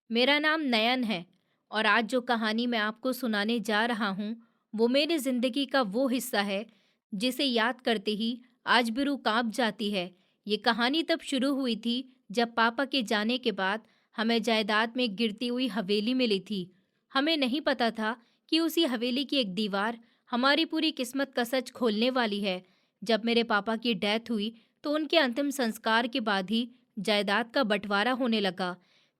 मेरा नाम नयन है और आज जो कहानी मैं आपको सुनाने जा रहा हूँ वो मेरी जिंदगी का वो हिस्सा है जिसे याद करते ही आज भी रूह कांप जाती है। ये कहानी तब शुरू हुई थी जब पापा के जाने के बाद हमें जायदाद में एक गिरती हुई हवेली मिली थी। हमें नहीं पता था कि उसी हवेली की एक दीवार हमारी पूरी किस्मत का सच खोलने वाली है। जब मेरे पापा की डेथ हुई तो उनके अंतिम संस्कार के बाद ही जायदाद का बंटवारा होने लगा।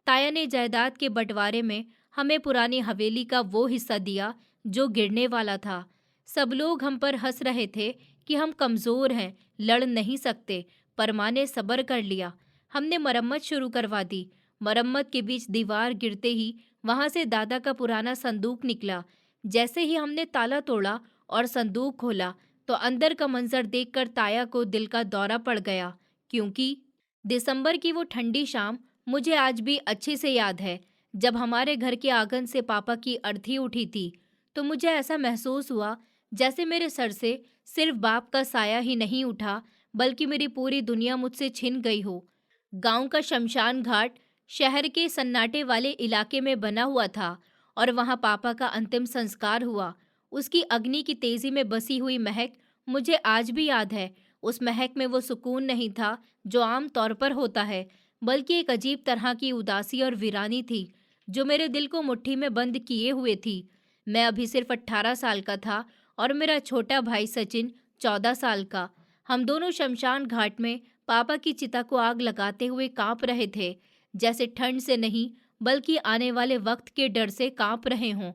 ताया ने जायदाद के बंटवारे में हमें पुरानी हवेली का वो हिस्सा दिया जो गिरने वाला था। सब लोग हम पर हंस रहे थे कि हम कमज़ोर हैं, लड़ नहीं सकते, पर माँ ने सब्र कर लिया। हमने मरम्मत शुरू करवा दी। मरम्मत के बीच दीवार गिरते ही वहाँ से दादा का पुराना संदूक निकला। जैसे ही हमने ताला तोड़ा और संदूक खोला तो अंदर का मंजर देखकर ताया को दिल का दौरा पड़ गया, क्योंकि दिसंबर की वो ठंडी शाम मुझे आज भी अच्छे से याद है। जब हमारे घर के आंगन से पापा की अर्थी उठी थी तो मुझे ऐसा महसूस हुआ जैसे मेरे सर से सिर्फ बाप का साया ही नहीं उठा, बल्कि मेरी पूरी दुनिया मुझसे छिन गई हो। गांव का शमशान घाट शहर के सन्नाटे वाले इलाके में बना हुआ था और वहां पापा का अंतिम संस्कार हुआ। उसकी अग्नि की तेजी में बसी हुई महक मुझे आज भी याद है। उस महक में वो सुकून नहीं था जो आम तौर पर होता है, बल्कि एक अजीब तरह की उदासी और वीरानी थी जो मेरे दिल को मुट्ठी में बंद किए हुए थी। मैं अभी सिर्फ 18 साल का था और मेरा छोटा भाई सचिन 14 साल का। हम दोनों शमशान घाट में पापा की चिता को आग लगाते हुए कांप रहे थे, जैसे ठंड से नहीं बल्कि आने वाले वक्त के डर से कांप रहे हों।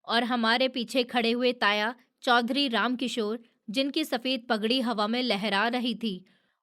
और हमारे पीछे खड़े हुए ताया चौधरी रामकिशोर, जिनकी सफ़ेद पगड़ी हवा में लहरा रही थी।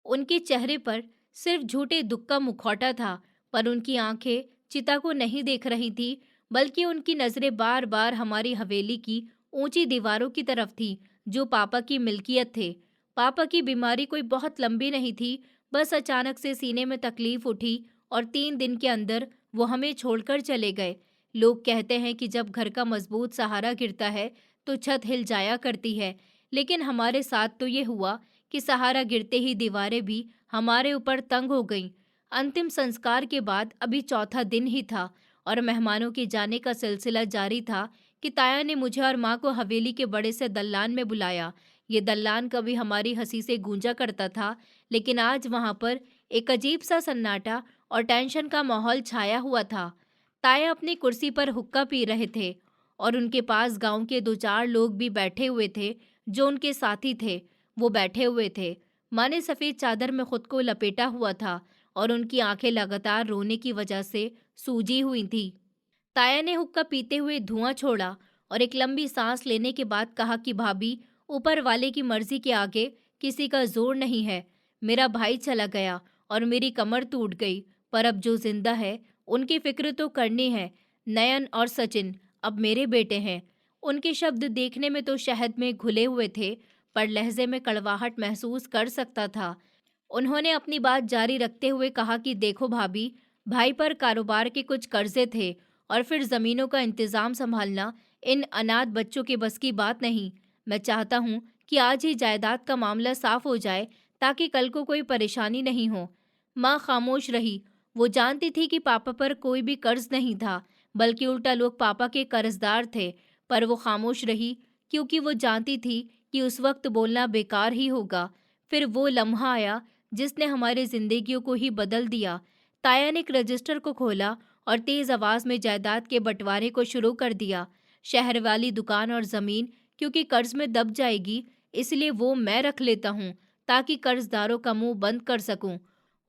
उनके चेहरे पर सिर्फ झूठे दुख का मुखौटा था, पर उनकी आंखें चिता को नहीं देख रही थी, बल्कि उनकी नज़रें बार बार हमारी हवेली की ऊंची दीवारों की तरफ थी जो पापा की मिल्कियत थे। पापा की बीमारी कोई बहुत लंबी नहीं थी, बस अचानक से सीने में तकलीफ उठी और 3 दिन के अंदर वो हमें छोड़कर चले गए। लोग कहते हैं कि जब घर का मजबूत सहारा गिरता है तो छत हिल जाया करती है, लेकिन हमारे साथ तो ये हुआ कि सहारा गिरते ही दीवारें भी हमारे ऊपर तंग हो गईं। अंतिम संस्कार के बाद अभी चौथा दिन ही था और मेहमानों के जाने का सिलसिला जारी था कि ताया ने मुझे और माँ को हवेली के बड़े से दल्लान में बुलाया। ये दल्लान कभी हमारी हंसी से गूंजा करता था, लेकिन आज वहाँ पर एक अजीब सा सन्नाटा और टेंशन का माहौल छाया हुआ था। ताया अपनी कुर्सी पर हुक्का पी रहे थे और उनके पास गांव के 2-4 लोग भी बैठे हुए थे जो उनके साथी थे। वो बैठे हुए थे। माँ ने सफ़ेद चादर में खुद को लपेटा हुआ था और उनकी आंखें लगातार रोने की वजह से सूजी हुई थी। ताया ने हुक्का पीते हुए धुआं छोड़ा और एक लंबी सांस लेने के बाद कहा कि भाभी, ऊपर वाले की मर्जी के आगे किसी का जोर नहीं है। मेरा भाई चला गया और मेरी कमर टूट गई, पर अब जो जिंदा है उनकी फिक्र तो करनी है। नयन और सचिन अब मेरे बेटे हैं। उनके शब्द देखने में तो शहद में घुले हुए थे, पर लहजे में कड़वाहट महसूस कर सकता था। उन्होंने अपनी बात जारी रखते हुए कहा कि देखो भाभी, भाई पर कारोबार के कुछ कर्जे थे और फिर जमीनों का इंतजाम संभालना इन अनाथ बच्चों के बस की बात नहीं। मैं चाहता हूँ कि आज ही जायदाद का मामला साफ हो जाए ताकि कल को कोई परेशानी नहीं हो। माँ खामोश रही। वो जानती थी कि पापा पर कोई भी कर्ज नहीं था, बल्कि उल्टा लोग पापा के कर्जदार थे, पर वो खामोश रही क्योंकि वो जानती थी कि उस वक्त बोलना बेकार ही होगा। फिर वो लम्हा आया जिसने हमारी जिंदगियों को ही बदल दिया। ताया ने एक रजिस्टर को खोला और तेज आवाज में जायदाद के बंटवारे को शुरू कर दिया। शहर वाली दुकान और जमीन क्योंकि कर्ज में दब जाएगी, इसलिए वो मैं रख लेता हूँ ताकि कर्जदारों का मुंह बंद कर सकूं।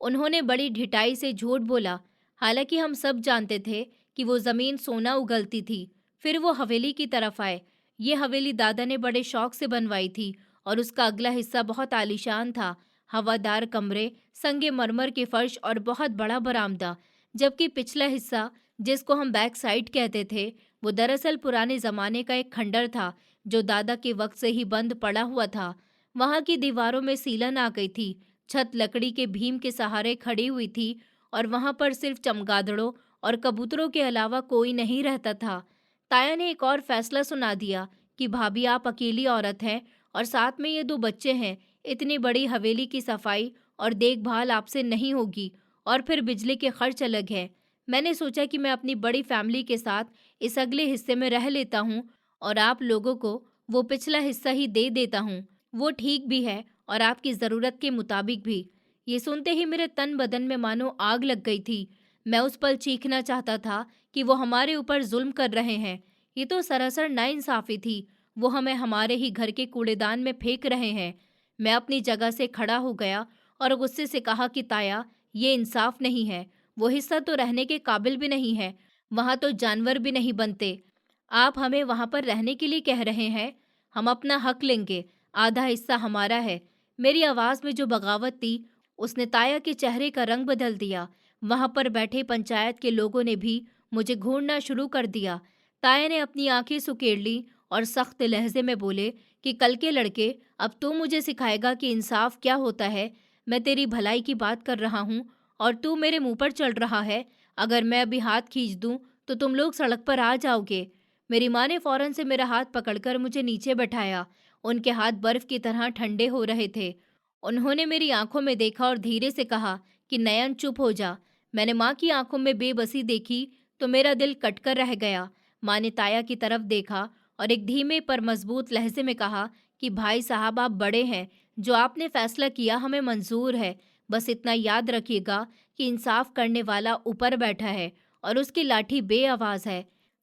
उन्होंने बड़ी ढिठाई से झूठ बोला, हालांकि हम सब जानते थे कि वो जमीन सोना उगलती थी। फिर वो हवेली की तरफ आए। ये हवेली दादा ने बड़े शौक से बनवाई थी और उसका अगला हिस्सा बहुत आलीशान था। हवादार कमरे, संगे मरमर के फर्श और बहुत बड़ा बरामदा, जबकि पिछला हिस्सा, जिसको हम बैक साइड कहते थे, वो दरअसल पुराने जमाने का एक खंडर था जो दादा के वक्त से ही बंद पड़ा हुआ था। वहां की दीवारों में सीलन आ गई थी, छत लकड़ी के भीम के सहारे खड़ी हुई थी और वहां पर सिर्फ चमगादड़ों और कबूतरों के अलावा कोई नहीं रहता था। ताया ने एक और फैसला सुना दिया कि भाभी, आप अकेली औरत हैं और साथ में ये 2 बच्चे हैं। इतनी बड़ी हवेली की सफाई और देखभाल आपसे नहीं होगी, और फिर बिजली के खर्च अलग है। मैंने सोचा कि मैं अपनी बड़ी फैमिली के साथ इस अगले हिस्से में रह लेता हूँ और आप लोगों को वो पिछला हिस्सा ही दे देता हूँ। वो ठीक भी है और आपकी ज़रूरत के मुताबिक भी। ये सुनते ही मेरे तन बदन में मानो आग लग गई थी। मैं उस पल चीखना चाहता था कि वो हमारे ऊपर जुल्म कर रहे हैं। ये तो सरासर नाइंसाफ़ी थी। वो हमें हमारे ही घर के कूड़ेदान में फेंक रहे हैं। मैं अपनी जगह से खड़ा हो गया और गुस्से से कहा कि ताया, ये इंसाफ नहीं है। वो हिस्सा तो रहने के काबिल भी नहीं है। वहाँ तो जानवर भी नहीं बनते। आप हमें वहाँ पर रहने के लिए कह रहे हैं। हम अपना हक लेंगे। आधा हिस्सा हमारा है। मेरी आवाज़ में जो बगावत थी, उसने ताया के चेहरे का रंग बदल दिया। वहाँ पर बैठे पंचायत के लोगों ने भी मुझे घूरना शुरू कर दिया। ताया ने अपनी आंखें सुकेड़ ली और सख्त लहजे में बोले कि कल के लड़के, अब तू मुझे सिखाएगा कि इंसाफ क्या होता है। मैं तेरी भलाई की बात कर रहा हूँ और तू मेरे मुंह पर चढ़ रहा है। अगर मैं अभी हाथ खींच दूं तो तुम लोग सड़क पर आ जाओगे। मेरी माँ ने फौरन से मेरा हाथ पकड़कर मुझे नीचे बैठाया। उनके हाथ बर्फ की तरह ठंडे हो रहे थे। उन्होंने मेरी आंखों में देखा और धीरे से कहा कि नयन, चुप हो जा। मैंने माँ की आंखों में बेबसी देखी तो मेरा दिल कटकर रह गया। माँ ने ताया की तरफ देखा और एक धीमे पर मजबूत लहजे में कहा कि भाई साहब, आप बड़े हैं। जो आपने फैसला किया हमें मंजूर है। बस इतना याद रखिएगा कि इंसाफ करने वाला ऊपर बैठा है और उसकी लाठी बेआवाज है।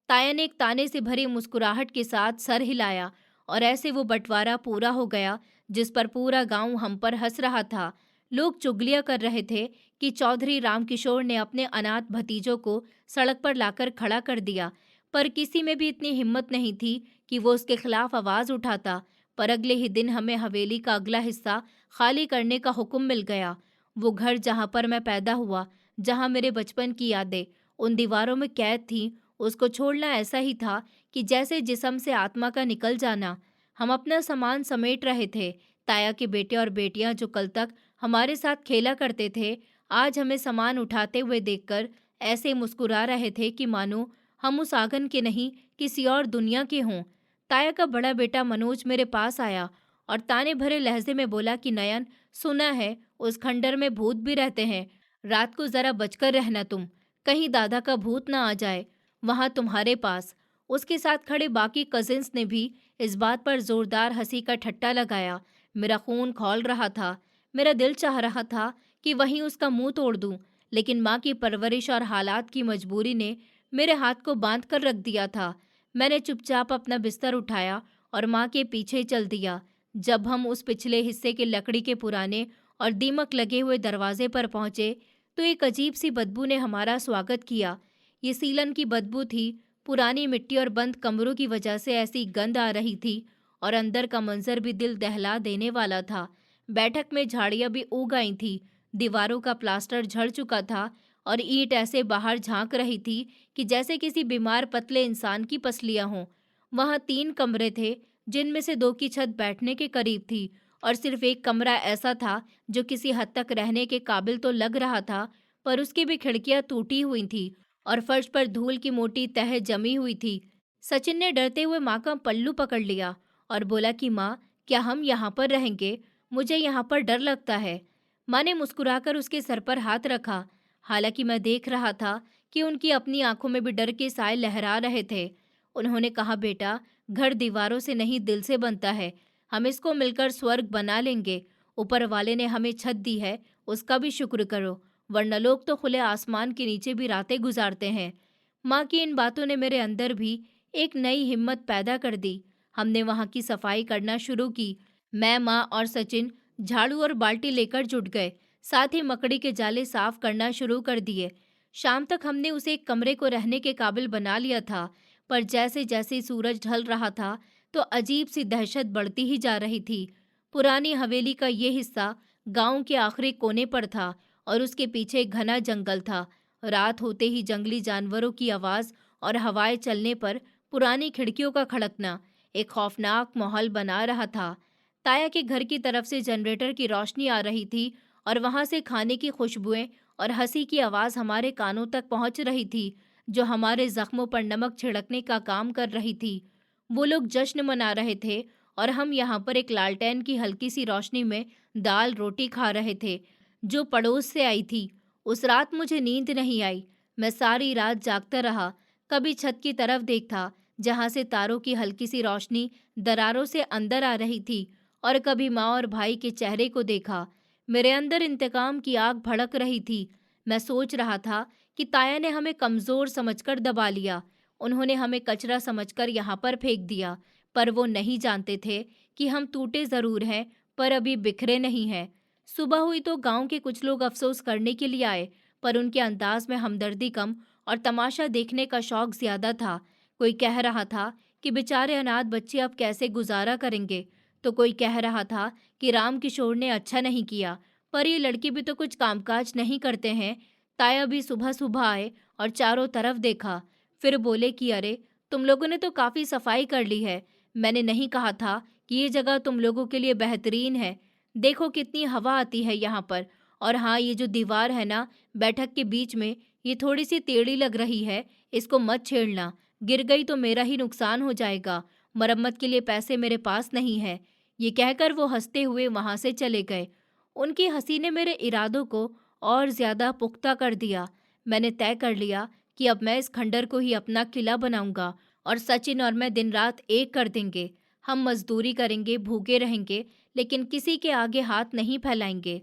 ताया ने एक ताने से भरी मुस्कुराहट के साथ सर हिलाया और ऐसे वो बंटवारा पूरा हो गया जिस पर पूरा गांव हम पर हंस रहा था। लोग चुगलियां कर रहे थे कि चौधरी रामकिशोर ने अपने अनाथ भतीजों को सड़क पर लाकर खड़ा कर दिया, पर किसी में भी इतनी हिम्मत नहीं थी कि वो उसके खिलाफ आवाज उठाता। पर अगले ही दिन हमें हवेली का अगला हिस्सा खाली करने का हुक्म मिल गया। वो घर जहाँ पर मैं पैदा हुआ, जहाँ मेरे बचपन की यादें उन दीवारों में कैद थीं, उसको छोड़ना ऐसा ही था कि जैसे जिस्म से आत्मा का निकल जाना। हम अपना सामान समेट रहे थे। ताया के बेटे और बेटियां जो कल तक हमारे साथ खेला करते थे, आज हमें सामान उठाते हुए देखकर ऐसे मुस्कुरा रहे थे कि मानो हम उस आंगन के नहीं, किसी और दुनिया के हों। ताया का बड़ा बेटा मनोज मेरे पास आया और ताने भरे लहजे में बोला कि नयन, सुना है उस खंडर में भूत भी रहते हैं। रात को जरा बचकर रहना तुम, कहीं दादा का भूत ना आ जाए वहां तुम्हारे पास। उसके साथ खड़े बाकी कजिन्स ने भी इस बात पर जोरदार हंसी का ठट्टा लगाया। मेरा खून खौल रहा था। मेरा दिल चाह रहा था कि वहीं उसका मुंह तोड़ दूं, लेकिन माँ की परवरिश और हालात की मजबूरी ने मेरे हाथ को बांध कर रख दिया था। मैंने चुपचाप अपना बिस्तर उठाया और माँ के पीछे चल दिया। जब हम उस पिछले हिस्से के लकड़ी के पुराने और दीमक लगे हुए दरवाजे पर पहुंचे तो एक अजीब सी बदबू ने हमारा स्वागत किया। ये सीलन की बदबू थी। पुरानी मिट्टी और बंद कमरों की वजह से ऐसी गंध आ रही थी और अंदर का मंजर भी दिल दहला देने वाला था। बैठक में झाड़ियां भी उग आई थी। दीवारों का प्लास्टर झड़ चुका था और ईंट ऐसे बाहर झांक रही थी कि जैसे किसी बीमार पतले इंसान की पसलियां हों। वहां 3 कमरे थे, जिनमें से 2 की छत बैठने के करीब थी और सिर्फ एक कमरा ऐसा था जो किसी हद तक रहने के काबिल तो लग रहा था, पर उसकी भी खिड़कियां टूटी हुई थी और फर्श पर धूल की मोटी तह जमी हुई थी। सचिन ने डरते हुए माँ का पल्लू पकड़ लिया और बोला कि माँ, क्या हम यहाँ पर रहेंगे? मुझे यहाँ पर डर लगता है। माँ ने मुस्कुराकर उसके सर पर हाथ रखा। हालांकि मैं देख रहा था कि उनकी अपनी आंखों में भी डर के साए लहरा रहे थे। उन्होंने कहा, बेटा, घर दीवारों से नहीं दिल से बनता है। हम इसको मिलकर स्वर्ग बना लेंगे। ऊपर वाले ने हमें छत दी है, उसका भी शुक्र करो, वरना लोग तो खुले आसमान के नीचे भी रातें गुजारते हैं। माँ की इन बातों ने मेरे अंदर भी एक नई हिम्मत पैदा कर दी। हमने वहाँ की सफाई करना शुरू की। मैं, माँ और सचिन झाड़ू और बाल्टी लेकर जुट गए। साथ ही मकड़ी के जाले साफ करना शुरू कर दिए। शाम तक हमने उसे एक कमरे को रहने के काबिल बना लिया था, पर जैसे जैसे सूरज ढल रहा था तो अजीब सी दहशत बढ़ती ही जा रही थी। पुरानी हवेली का ये हिस्सा गांव के आखिरी कोने पर था और उसके पीछे एक घना जंगल था। रात होते ही जंगली जानवरों की आवाज और हवाएं चलने पर पुरानी खिड़कियों का खड़कना एक खौफनाक माहौल बना रहा था। ताया के घर की तरफ से जनरेटर की रोशनी आ रही थी और वहां से खाने की खुशबुएं और हंसी की आवाज हमारे कानों तक पहुंच रही थी, जो हमारे जख्मों पर नमक छिड़कने का काम कर रही थी। वो लोग जश्न मना रहे थे और हम यहाँ पर एक लालटेन की हल्की सी रोशनी में दाल रोटी खा रहे थे, जो पड़ोस से आई थी। उस रात मुझे नींद नहीं आई। मैं सारी रात जागता रहा, कभी छत की तरफ देखता जहां से तारों की हल्की सी रोशनी दरारों से अंदर आ रही थी, और कभी माँ और भाई के चेहरे को देखा। मेरे अंदर इंतकाम की आग भड़क रही थी। मैं सोच रहा था कि ताया ने हमें कमजोर समझकर दबा लिया, उन्होंने हमें कचरा समझकर यहाँ पर फेंक दिया, पर वो नहीं जानते थे कि हम टूटे जरूर हैं पर अभी बिखरे नहीं हैं। सुबह हुई तो गांव के कुछ लोग अफसोस करने के लिए आए, पर उनके अंदाज में हमदर्दी कम और तमाशा देखने का शौक ज्यादा था। कोई कह रहा था कि बेचारे अनाथ बच्चे अब कैसे गुजारा करेंगे, तो कोई कह रहा था कि राम किशोर ने अच्छा नहीं किया, पर ये लड़के भी तो कुछ कामकाज नहीं करते हैं। ताया भी सुबह सुबह आए और चारों तरफ देखा, फिर बोले कि अरे, तुम लोगों ने तो काफी सफाई कर ली है। मैंने नहीं कहा था कि ये जगह तुम लोगों के लिए बेहतरीन है। देखो कितनी हवा आती है यहाँ पर। और हाँ, ये जो दीवार है ना, बैठक के बीच में, ये थोड़ी सी टेढ़ी लग रही है, इसको मत छेड़ना, गिर गई तो मेरा ही नुकसान हो जाएगा। मरम्मत के लिए पैसे मेरे पास नहीं है। ये कहकर वो हंसते हुए वहां से चले गए। उनकी हंसी ने मेरे इरादों को और ज्यादा पुख्ता कर दिया। मैंने तय कर लिया कि अब मैं इस खंडर को ही अपना किला बनाऊंगा, और सचिन और मैं दिन रात एक कर देंगे। हम मजदूरी करेंगे, भूखे रहेंगे, लेकिन किसी के आगे हाथ नहीं फैलाएंगे।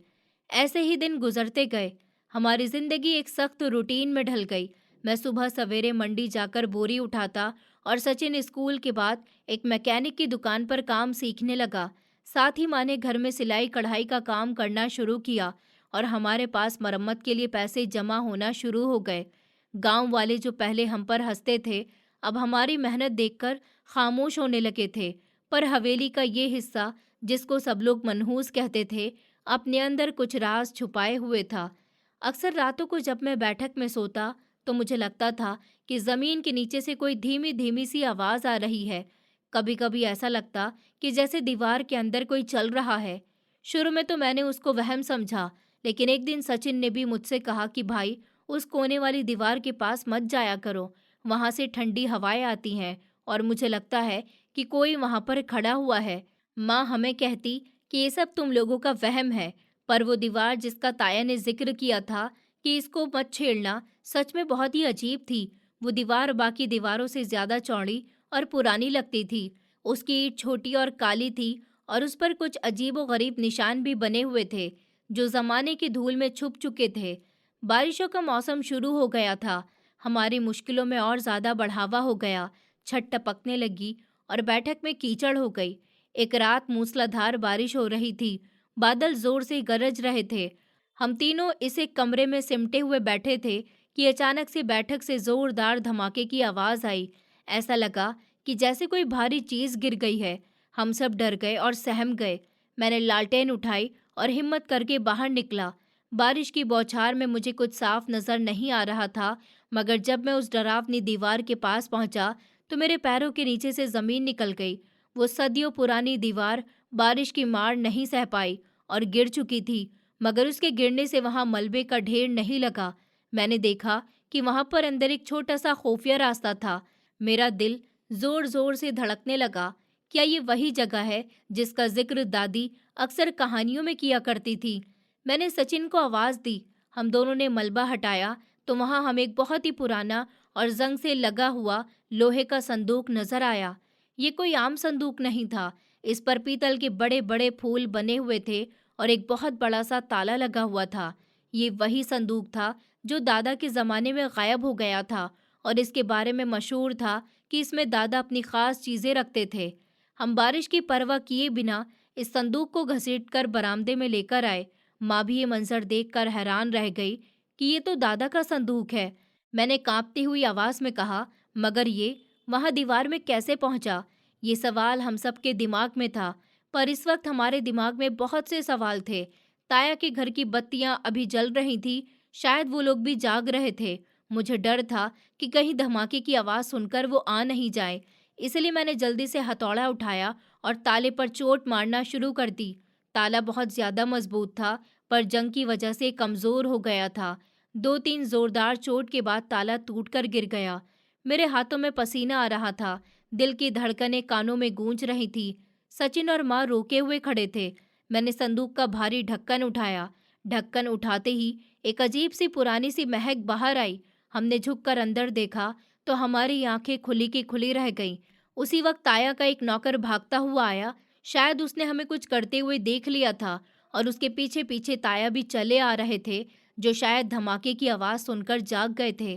ऐसे ही दिन गुजरते गए। हमारी जिंदगी एक सख्त रूटीन में ढल गई। मैं सुबह सवेरे मंडी जाकर बोरी उठाता, और सचिन स्कूल के बाद एक मैकेनिक की दुकान पर काम सीखने लगा। साथ ही माँ ने घर में सिलाई कढ़ाई का काम करना शुरू किया, और हमारे पास मरम्मत के लिए पैसे जमा होना शुरू हो गए। गांव वाले जो पहले हम पर हंसते थे, अब हमारी मेहनत देखकर खामोश होने लगे थे। पर हवेली का ये हिस्सा, जिसको सब लोग मनहूस कहते थे, अपने अंदर कुछ राज छुपाए हुए था। अक्सर रातों को जब मैं बैठक में सोता, तो मुझे लगता था कि जमीन के नीचे से कोई धीमी धीमी सी आवाज आ रही है। कभी कभी ऐसा लगता कि जैसे दीवार के अंदर कोई चल रहा है। शुरू में तो मैंने उसको वहम समझा, लेकिन एक दिन सचिन ने भी मुझसे कहा कि भाई, उस कोने वाली दीवार के पास मत जाया करो, वहां से ठंडी हवाएं आती हैं, और मुझे लगता है कि कोई वहां पर खड़ा हुआ है। माँ हमें कहती कि ये सब तुम लोगों का वहम है, पर वो दीवार जिसका ताया ने जिक्र किया था कि इसको मत छेड़ना, सच में बहुत ही अजीब थी। वो दीवार बाकी दीवारों से ज्यादा चौड़ी और पुरानी लगती थी। उसकी ईंट छोटी और काली थी, और उस पर कुछ अजीब व गरीब निशान भी बने हुए थे, जो जमाने की धूल में छुप चुके थे। बारिशों का मौसम शुरू हो गया था। हमारी मुश्किलों में और ज्यादा बढ़ावा हो गया। छत टपकने लगी और बैठक में कीचड़ हो गई। एक रात मूसलाधार बारिश हो रही थी। बादल जोर से गरज रहे थे। हम तीनों इस एक कमरे में सिमटे हुए बैठे थे कि अचानक से बैठक से जोरदार धमाके की आवाज आई। ऐसा लगा कि जैसे कोई भारी चीज गिर गई है। हम सब डर गए और सहम गए। मैंने लालटेन उठाई और हिम्मत करके बाहर निकला। बारिश की बौछार में मुझे कुछ साफ नजर नहीं आ रहा था, मगर जब मैं उस डरावनी दीवार के पास पहुंचा, तो मेरे पैरों के नीचे से जमीन निकल गई। वो सदियों पुरानी दीवार बारिश की मार नहीं सह पाई और गिर चुकी थी, मगर उसके गिरने से वहां मलबे का ढेर नहीं लगा। मैंने देखा कि वहां पर अंदर एक छोटा सा खुफिया रास्ता था। मेरा दिल जोर जोर से धड़कने लगा। क्या ये वही जगह है जिसका जिक्र दादी अक्सर कहानियों में किया करती थी? मैंने सचिन को आवाज दी। हम दोनों ने मलबा हटाया, तो वहां हमें एक बहुत ही पुराना और जंग से लगा हुआ लोहे का संदूक नजर आया। ये कोई आम संदूक नहीं था। इस पर पीतल के बड़े बड़े फूल बने हुए थे, और एक बहुत बड़ा सा ताला लगा हुआ था। ये वही संदूक था जो दादा के जमाने में गायब हो गया था, और इसके बारे में मशहूर था कि इसमें दादा अपनी खास चीजें रखते थे। हम बारिश की परवाह किए बिना इस संदूक को घसीटकर बरामदे में लेकर आए। माँ भी ये मंजर देखकर हैरान रह गई कि ये तो दादा का संदूक है। मैंने कांपती हुई आवाज में कहा, मगर ये वहां दीवार में कैसे पहुंचा? ये सवाल हम सबके दिमाग में था, पर इस वक्त हमारे दिमाग में बहुत से सवाल थे। ताया के घर की बत्तियां अभी जल रही थी, शायद वो लोग भी जाग रहे थे। मुझे डर था कि कहीं धमाके की आवाज सुनकर वो आ नहीं जाए, इसलिए मैंने जल्दी से हथौड़ा उठाया और ताले पर चोट मारना शुरू कर दी। ताला बहुत ज्यादा मजबूत था, पर जंग की वजह से कमजोर हो गया था। दो तीन जोरदार चोट के बाद ताला टूटकर गिर गया। मेरे हाथों में पसीना आ रहा था, दिल की धड़कनें कानों में गूंज रही थी। सचिन और माँ रोके हुए खड़े थे। मैंने संदूक का भारी ढक्कन उठाया। ढक्कन उठाते ही एक अजीब सी पुरानी सी महक बाहर आई। हमने झुककर अंदर देखा तो हमारी आंखें खुली की खुली रह गईं। उसी वक्त ताया का एक नौकर भागता हुआ आया। शायद उसने हमें कुछ करते हुए देख लिया था और उसके पीछे पीछे ताया भी चले आ रहे थे, जो शायद धमाके की आवाज़ सुनकर जाग गए थे।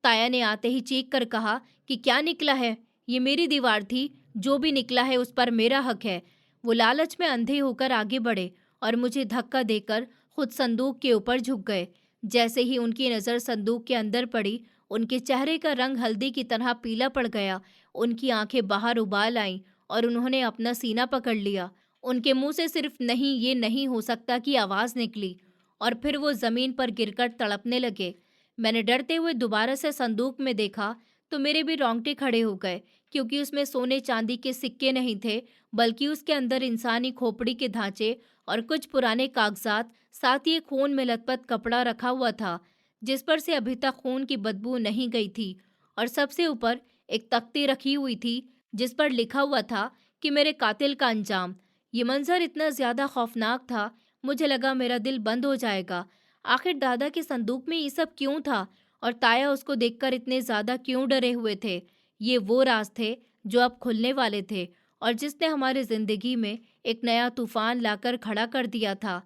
ताया ने आते ही चीख कर कहा कि क्या निकला है? ये मेरी दीवार थी, जो भी निकला है उस पर मेरा हक है। वो लालच में अंधे होकर आगे बढ़े और मुझे धक्का देकर खुद संदूक के ऊपर झुक गए। जैसे ही उनकी नज़र संदूक के अंदर पड़ी, उनके चेहरे का रंग हल्दी की तरह पीला पड़ गया। उनकी आंखें बाहर उबाल आईं और उन्होंने अपना सीना पकड़ लिया। उनके मुंह से सिर्फ नहीं, ये नहीं हो सकता की आवाज़ निकली और फिर वो ज़मीन पर गिरकर तड़पने लगे। मैंने डरते हुए दोबारा से संदूक में देखा तो मेरे भी रोंगटे खड़े हो गए, क्योंकि उसमें सोने चांदी के सिक्के नहीं थे, बल्कि उसके अंदर इंसानी खोपड़ी के ढांचे और कुछ पुराने कागजात, साथ ही एक खून में लथपथ कपड़ा रखा हुआ था, जिस पर से अभी तक खून की बदबू नहीं गई थी। और सबसे ऊपर एक तख्ती रखी हुई थी, जिस पर लिखा हुआ था कि मेरे कातिल का अंजाम। ये मंजर इतना ज्यादा खौफनाक था, मुझे लगा मेरा दिल बंद हो जाएगा। आखिर दादा के संदूक में ये सब क्यों था और ताया उसको देखकर इतने ज्यादा क्यों डरे हुए थे? ये वो राज थे जो अब खुलने वाले थे और जिसने हमारी जिंदगी में एक नया तूफान लाकर खड़ा कर दिया था।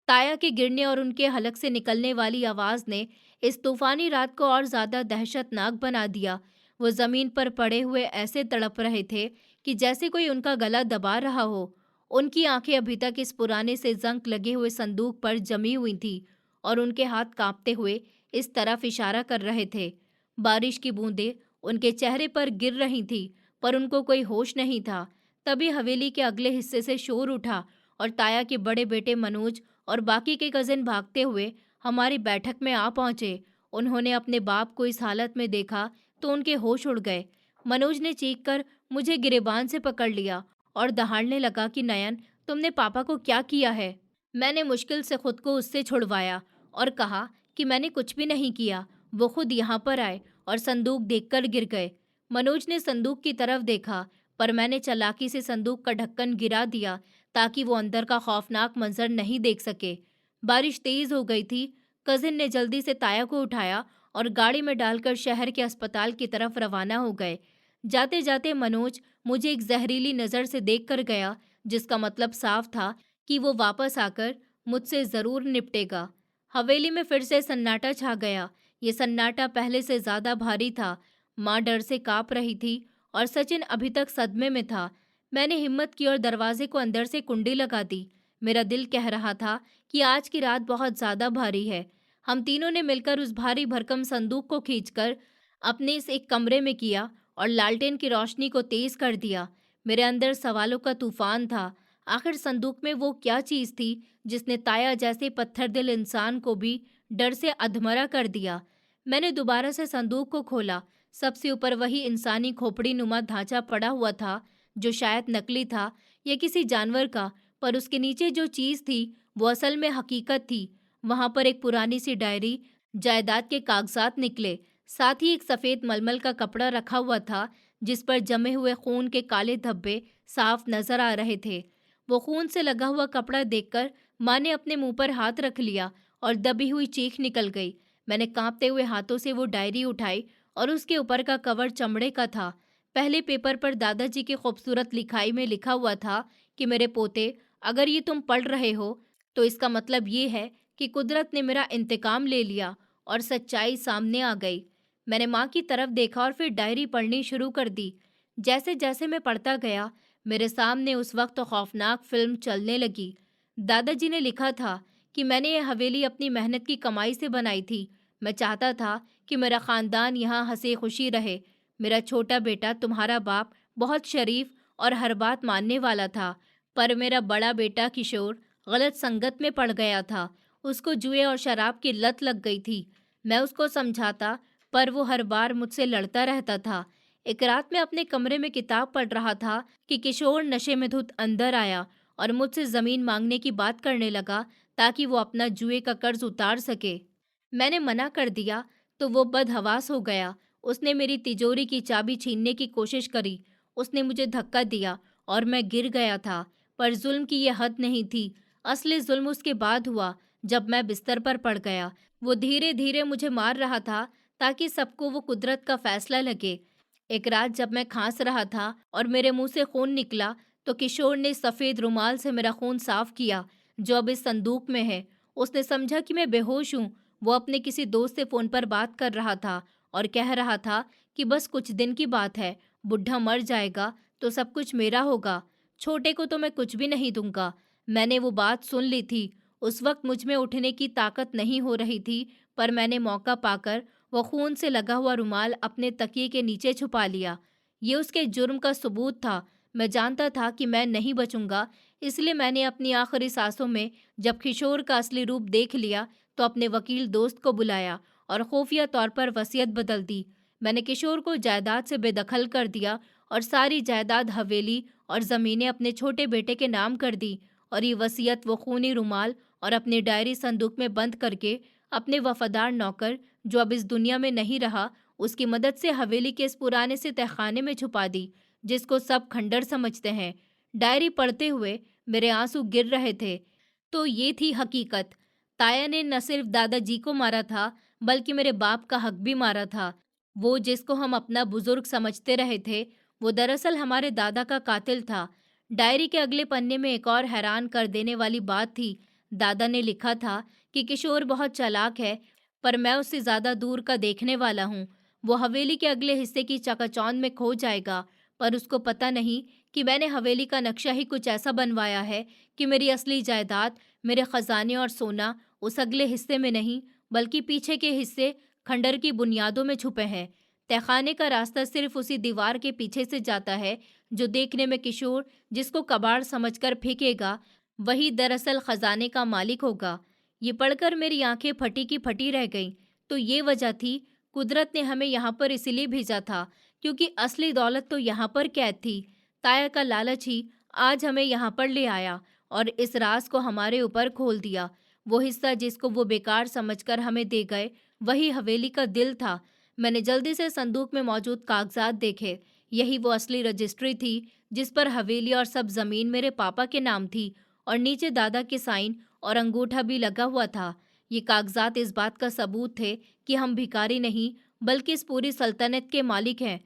ताया के गिरने और उनके हलक से निकलने वाली आवाज ने इस तूफानी रात को और ज्यादा दहशतनाक बना दिया। वो जमीन पर पड़े हुए ऐसे तड़प रहे थे कि जैसे कोई उनका गला दबा रहा हो। उनकी आंखें अभी तक इस पुराने से जंग लगे हुए संदूक पर जमी हुई थी और उनके हाथ कांपते हुए इस तरफ इशारा कर रहे थे। बारिश की बूंदें उनके चेहरे पर गिर रही थी, पर उनको कोई होश नहीं था। तभी हवेली के अगले हिस्से से शोर उठा और ताया के बड़े बेटे मनोज और बाकी के कजिन भागते हुए हमारी बैठक में आ पहुंचे। उन्होंने अपने बाप को इस हालत में देखा तो उनके होश उड़ गए। मनोज ने चीख कर मुझे गिरेबान से पकड़ लिया और दहाड़ने लगा कि नयन, तुमने पापा को क्या किया है? मैंने मुश्किल से खुद को उससे छुड़वाया और कहा कि मैंने कुछ भी नहीं किया। वो खुद यहाँ पर आए और संदूक देखकर गिर गए। मनोज ने संदूक की तरफ देखा, पर मैंने चालाकी से संदूक का ढक्कन गिरा दिया ताकि वो अंदर का खौफनाक मंजर नहीं देख सके। बारिश तेज हो गई थी। कजिन ने जल्दी से ताया को उठाया और गाड़ी में डालकर शहर के अस्पताल की तरफ रवाना हो गए। जाते जाते मनोज मुझे एक जहरीली नज़र से देख कर गया, जिसका मतलब साफ था कि वो वापस आकर मुझसे ज़रूर निपटेगा। हवेली में फिर से सन्नाटा छा गया। ये सन्नाटा पहले से ज़्यादा भारी था। माँ डर से काँप रही थी और सचिन अभी तक सदमे में था। मैंने हिम्मत की और दरवाजे को अंदर से कुंडी लगा दी। मेरा दिल कह रहा था कि आज की रात बहुत ज़्यादा भारी है। हम तीनों ने मिलकर उस भारी भरकम संदूक को खींचकर अपने इस एक कमरे में किया और लालटेन की रोशनी को तेज कर दिया। मेरे अंदर सवालों का तूफान था। आखिर संदूक में वो क्या चीज़ थी जिसने ताया जैसे पत्थर दिल इंसान को भी डर से अधमरा कर दिया? मैंने दोबारा से संदूक को खोला। सबसे ऊपर वही इंसानी खोपड़ी नुमा ढांचा पड़ा हुआ था, जो शायद नकली था या किसी जानवर का, पर उसके नीचे जो चीज़ थी वो असल में हकीकत थी। वहां पर एक पुरानी सी डायरी, जायदाद के कागजात निकले, साथ ही एक सफ़ेद मलमल का कपड़ा रखा हुआ था, जिस पर जमे हुए खून के काले धब्बे साफ नजर आ रहे थे। वो खून से लगा हुआ कपड़ा देखकर माँ ने अपने मुंह पर हाथ रख लिया और दबी हुई चीख निकल गई। मैंने कांपते हुए हाथों से वो डायरी उठाई और उसके ऊपर का कवर चमड़े का था। पहले पेपर पर दादाजी की खूबसूरत लिखाई में लिखा हुआ था कि मेरे पोते, अगर ये तुम पढ़ रहे हो तो इसका मतलब ये है कि कुदरत ने मेरा इंतकाम ले लिया और सच्चाई सामने आ गई। मैंने माँ की तरफ देखा और फिर डायरी पढ़नी शुरू कर दी। जैसे जैसे मैं पढ़ता गया, मेरे सामने उस वक्त खौफनाक फिल्म चलने लगी। दादाजी ने लिखा था कि मैंने ये हवेली अपनी मेहनत की कमाई से बनाई थी। मैं चाहता था कि मेरा ख़ानदान यहाँ हंसी खुशी रहे। मेरा छोटा बेटा, तुम्हारा बाप, बहुत शरीफ और हर बात मानने वाला था, पर मेरा बड़ा बेटा किशोर गलत संगत में पड़ गया था। उसको जुए और शराब की लत लग गई थी। मैं उसको समझाता, पर वो हर बार मुझसे लड़ता रहता था। एक रात मैं अपने कमरे में किताब पढ़ रहा था कि किशोर नशे में धुत अंदर आया और मुझसे ज़मीन मांगने की बात करने लगा ताकि वो अपना जुए का कर्ज उतार सके। मैंने मना कर दिया तो वो बदहवास हो गया। उसने मेरी तिजोरी की चाबी छीनने की कोशिश करी। उसने मुझे धक्का दिया और मैं गिर गया था। पर जुल्म की यह हद नहीं थी। असली जुल्म उसके बाद हुआ, जब मैं बिस्तर पर पड़ गया। वो धीरे धीरे मुझे मार रहा था ताकि सबको वो कुदरत का फैसला लगे। एक रात जब मैं खांस रहा था और मेरे मुंह से खून निकला, तो किशोर ने सफ़ेद रुमाल से मेरा खून साफ किया, जो अब इस संदूक में है। उसने समझा कि मैं बेहोश हूँ। वो अपने किसी दोस्त से फ़ोन पर बात कर रहा था और कह रहा था कि बस कुछ दिन की बात है, बुढ़ा मर जाएगा तो सब कुछ मेरा होगा। छोटे को तो मैं कुछ भी नहीं दूंगा। मैंने वो बात सुन ली थी। उस वक्त मुझ में उठने की ताकत नहीं हो रही थी, पर मैंने मौका पाकर वो खून से लगा हुआ रुमाल अपने तकिए के नीचे छुपा लिया। ये उसके जुर्म का सबूत था। मैं जानता था कि मैं नहीं बचूंगा, इसलिए मैंने अपनी आखिरी सांसों में जब किशोर का असली रूप देख लिया, तो अपने वकील दोस्त को बुलाया और खुफिया तौर पर वसीयत बदल दी। मैंने किशोर को जायदाद से बेदखल कर दिया और सारी जायदाद, हवेली और ज़मीनें अपने छोटे बेटे के नाम कर दी। और ये वसीयत वो खूनी रुमाल और अपनी डायरी संदूक में बंद करके अपने वफादार नौकर, जो अब इस दुनिया में नहीं रहा, उसकी मदद से हवेली के इस पुराने से तहखाने में छुपा दी, जिसको सब खंडर समझते हैं। डायरी पढ़ते हुए मेरे आंसू गिर रहे थे। तो ये थी हकीकत। ताया ने न सिर्फ दादाजी को मारा था, बल्कि मेरे बाप का हक भी मारा था। वो जिसको हम अपना बुजुर्ग समझते रहे थे, वो दरअसल हमारे दादा का कातिल था। डायरी के अगले पन्ने में एक और हैरान कर देने वाली बात थी। दादा ने लिखा था कि किशोर बहुत चालाक है, पर मैं उससे ज़्यादा दूर का देखने वाला हूँ। वो हवेली के अगले हिस्से की चकाचौंध में खो जाएगा, पर उसको पता नहीं कि मैंने हवेली का नक्शा ही कुछ ऐसा बनवाया है कि मेरी असली जायदाद, मेरे खजाने और सोना उस अगले हिस्से में नहीं, बल्कि पीछे के हिस्से खंडर की बुनियादों में छुपे हैं। तहखाने का रास्ता सिर्फ उसी दीवार के पीछे से जाता है, जो देखने में किशोर जिसको कबाड़ समझकर फेंकेगा, वही दरअसल खजाने का मालिक होगा। ये पढ़कर मेरी आंखें फटी की फटी रह गईं। तो ये वजह थी, कुदरत ने हमें यहाँ पर इसीलिए भेजा था, क्योंकि असली दौलत तो यहाँ पर कैद थी। ताया का लालच ही आज हमें यहाँ पर ले आया और इस राज को हमारे ऊपर खोल दिया। वो हिस्सा जिसको वो बेकार समझकर हमें दे गए, वही हवेली का दिल था। मैंने जल्दी से संदूक में मौजूद कागजात देखे। यही वो असली रजिस्ट्री थी, जिस पर हवेली और सब जमीन मेरे पापा के नाम थी, और नीचे दादा के साइन और अंगूठा भी लगा हुआ था। ये कागजात इस बात का सबूत थे कि हम भिखारी नहीं, बल्कि इस पूरी सल्तनत के मालिक हैं।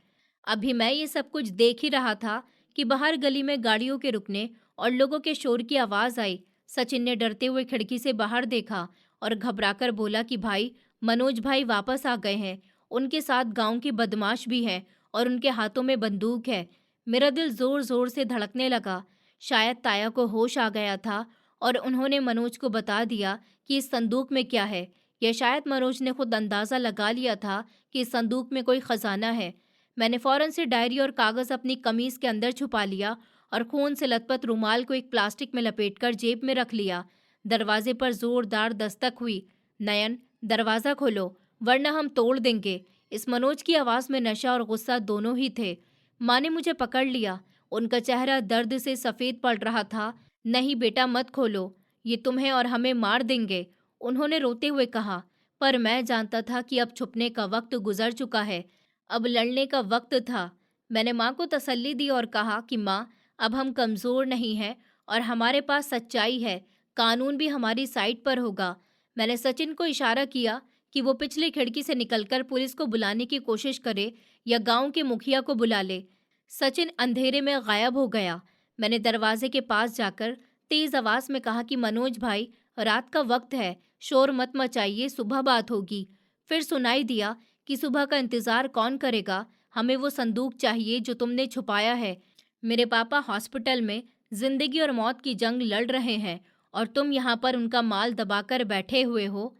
अभी मैं ये सब कुछ देख ही रहा था कि बाहर गली में गाड़ियों के रुकने और लोगों के शोर की आवाज़ आई। सचिन ने डरते हुए खिड़की से बाहर देखा और घबराकर बोला कि भाई, मनोज भाई वापस आ गए हैं। उनके साथ गांव के बदमाश भी हैं और उनके हाथों में बंदूक है। मेरा दिल जोर जोर से धड़कने लगा। शायद ताया को होश आ गया था और उन्होंने मनोज को बता दिया कि इस संदूक में क्या है, या शायद मनोज ने खुद अंदाज़ा लगा लिया था कि इस संदूक में कोई खजाना है। मैंने फौरन से डायरी और कागज़ अपनी कमीज़ के अंदर छुपा लिया और खून से लथपथ रुमाल को एक प्लास्टिक में लपेटकर जेब में रख लिया। दरवाजे पर जोरदार दस्तक हुई। नयन, दरवाज़ा खोलो, वरना हम तोड़ देंगे। इस मनोज की आवाज़ में नशा और गुस्सा दोनों ही थे। माँ ने मुझे पकड़ लिया। उनका चेहरा दर्द से सफ़ेद पड़ रहा था। नहीं बेटा, मत खोलो, ये तुम्हें और हमें मार देंगे, उन्होंने रोते हुए कहा। पर मैं जानता था कि अब छुपने का वक्त गुजर चुका है, अब लड़ने का वक्त था। मैंने माँ को तसल्ली दी और कहा कि माँ, अब हम कमज़ोर नहीं हैं और हमारे पास सच्चाई है, कानून भी हमारी साइड पर होगा। मैंने सचिन को इशारा किया कि वो पिछली खिड़की से निकलकर पुलिस को बुलाने की कोशिश करे या गांव के मुखिया को बुला ले। सचिन अंधेरे में गायब हो गया। मैंने दरवाजे के पास जाकर तेज आवाज में कहा कि मनोज भाई, रात का वक्त है, शोर मत मचाइए, सुबह बात होगी। फिर सुनाई दिया कि सुबह का इंतजार कौन करेगा, हमें वो संदूक चाहिए जो तुमने छुपाया है। मेरे पापा हॉस्पिटल में जिंदगी और मौत की जंग लड़ रहे हैं और तुम यहाँ पर उनका माल दबाकर बैठे हुए हो।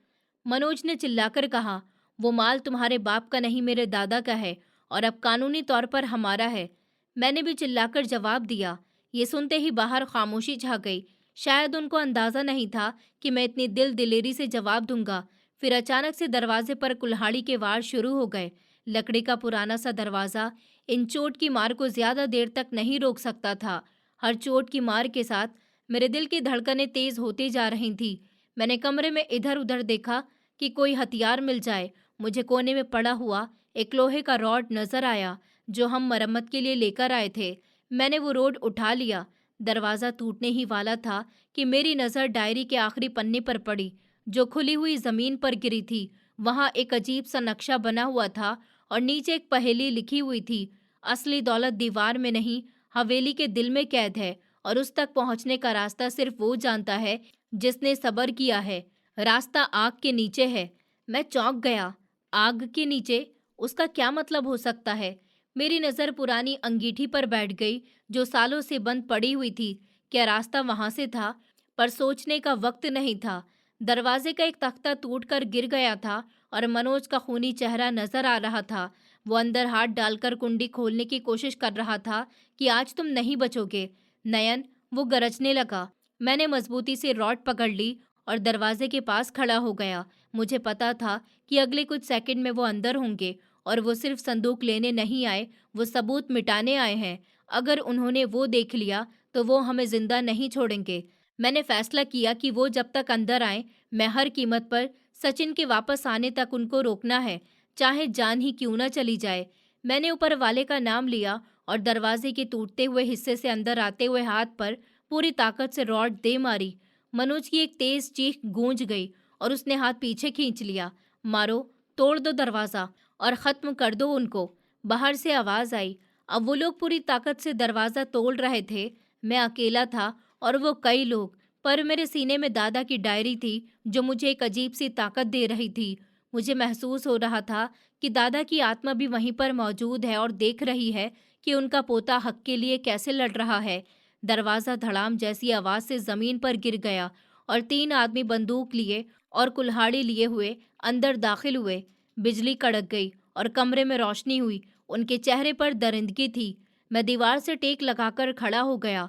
मनोज ने चिल्लाकर कहा, वो माल तुम्हारे बाप का नहीं, मेरे दादा का है और अब कानूनी तौर पर हमारा है। मैंने भी चिल्लाकर जवाब दिया। ये सुनते ही बाहर खामोशी छा गई। शायद उनको अंदाजा नहीं था कि मैं इतनी दिल दिलेरी से जवाब दूंगा। फिर अचानक से दरवाजे पर कुल्हाड़ी के वार शुरू हो गए। लकड़ी का पुराना सा दरवाज़ा इन चोट की मार को ज़्यादा देर तक नहीं रोक सकता था। हर चोट की मार के साथ मेरे दिल की धड़कनें तेज़ होती जा रही थीं। मैंने कमरे में इधर उधर देखा कि कोई हथियार मिल जाए। मुझे कोने में पड़ा हुआ एक लोहे का रॉड नज़र आया, जो हम मरम्मत के लिए लेकर आए थे। मैंने वो रॉड उठा लिया। दरवाज़ा टूटने ही वाला था कि मेरी नज़र डायरी के आखिरी पन्ने पर पड़ी, जो खुली हुई ज़मीन पर गिरी थी। वहां एक अजीब सा नक्शा बना हुआ था और नीचे एक पहेली लिखी हुई थी। असली दौलत दीवार में नहीं, हवेली के दिल में कैद है और उस तक पहुंचने का रास्ता सिर्फ वो जानता है जिसने सब्र किया है। रास्ता आग के नीचे है। मैं चौंक गया। आग के नीचे? उसका क्या मतलब हो सकता है? मेरी नज़र पुरानी अंगीठी पर बैठ गई जो सालों से बंद पड़ी हुई थी। क्या रास्ता वहां से था? पर सोचने का वक्त नहीं था। दरवाजे का एक तख्ता टूटकर गिर गया था और मनोज का खूनी चेहरा नजर आ रहा था। वो अंदर हाथ डालकर कुंडी खोलने की कोशिश कर रहा था कि आज तुम नहीं बचोगे नयन, वो गरजने लगा। मैंने मजबूती से रॉड पकड़ ली और दरवाजे के पास खड़ा हो गया। मुझे पता था कि अगले कुछ सेकंड में वो अंदर होंगे और वो सिर्फ संदूक लेने नहीं आए, वो सबूत मिटाने आए हैं। अगर उन्होंने वो देख लिया तो वो हमें जिंदा नहीं छोड़ेंगे। मैंने फैसला किया कि वो जब तक अंदर आए, मैं हर कीमत पर सचिन के वापस आने तक उनको रोकना है, चाहे जान ही क्यों न चली जाए। मैंने ऊपर वाले का नाम लिया और दरवाजे के टूटते हुए हिस्से से अंदर आते हुए हाथ पर पूरी ताकत से रॉड दे मारी। मनोज की एक तेज चीख गूंज गई और उसने हाथ पीछे खींच लिया। मारो, तोड़ दो दरवाजा और खत्म कर दो उनको। बाहर से आवाज आई। अब वो लोग पूरी ताकत से दरवाजा तोड़ रहे थे। मैं अकेला था और वो कई लोग। पर मेरे सीने में दादा की डायरी थी जो मुझे एक अजीब सी ताकत दे रही थी। मुझे महसूस हो रहा था कि दादा की आत्मा भी वहीं पर मौजूद है और देख रही है कि उनका पोता हक के लिए कैसे लड़ रहा है। दरवाजा धड़ाम जैसी आवाज से जमीन पर गिर गया और 3 आदमी बंदूक लिए और कुल्हाड़ी लिए हुए अंदर दाखिल हुए। बिजली कड़क गई और कमरे में रोशनी हुई। उनके चेहरे पर दरिंदगी थी। मैं दीवार से टेक लगाकर खड़ा हो गया।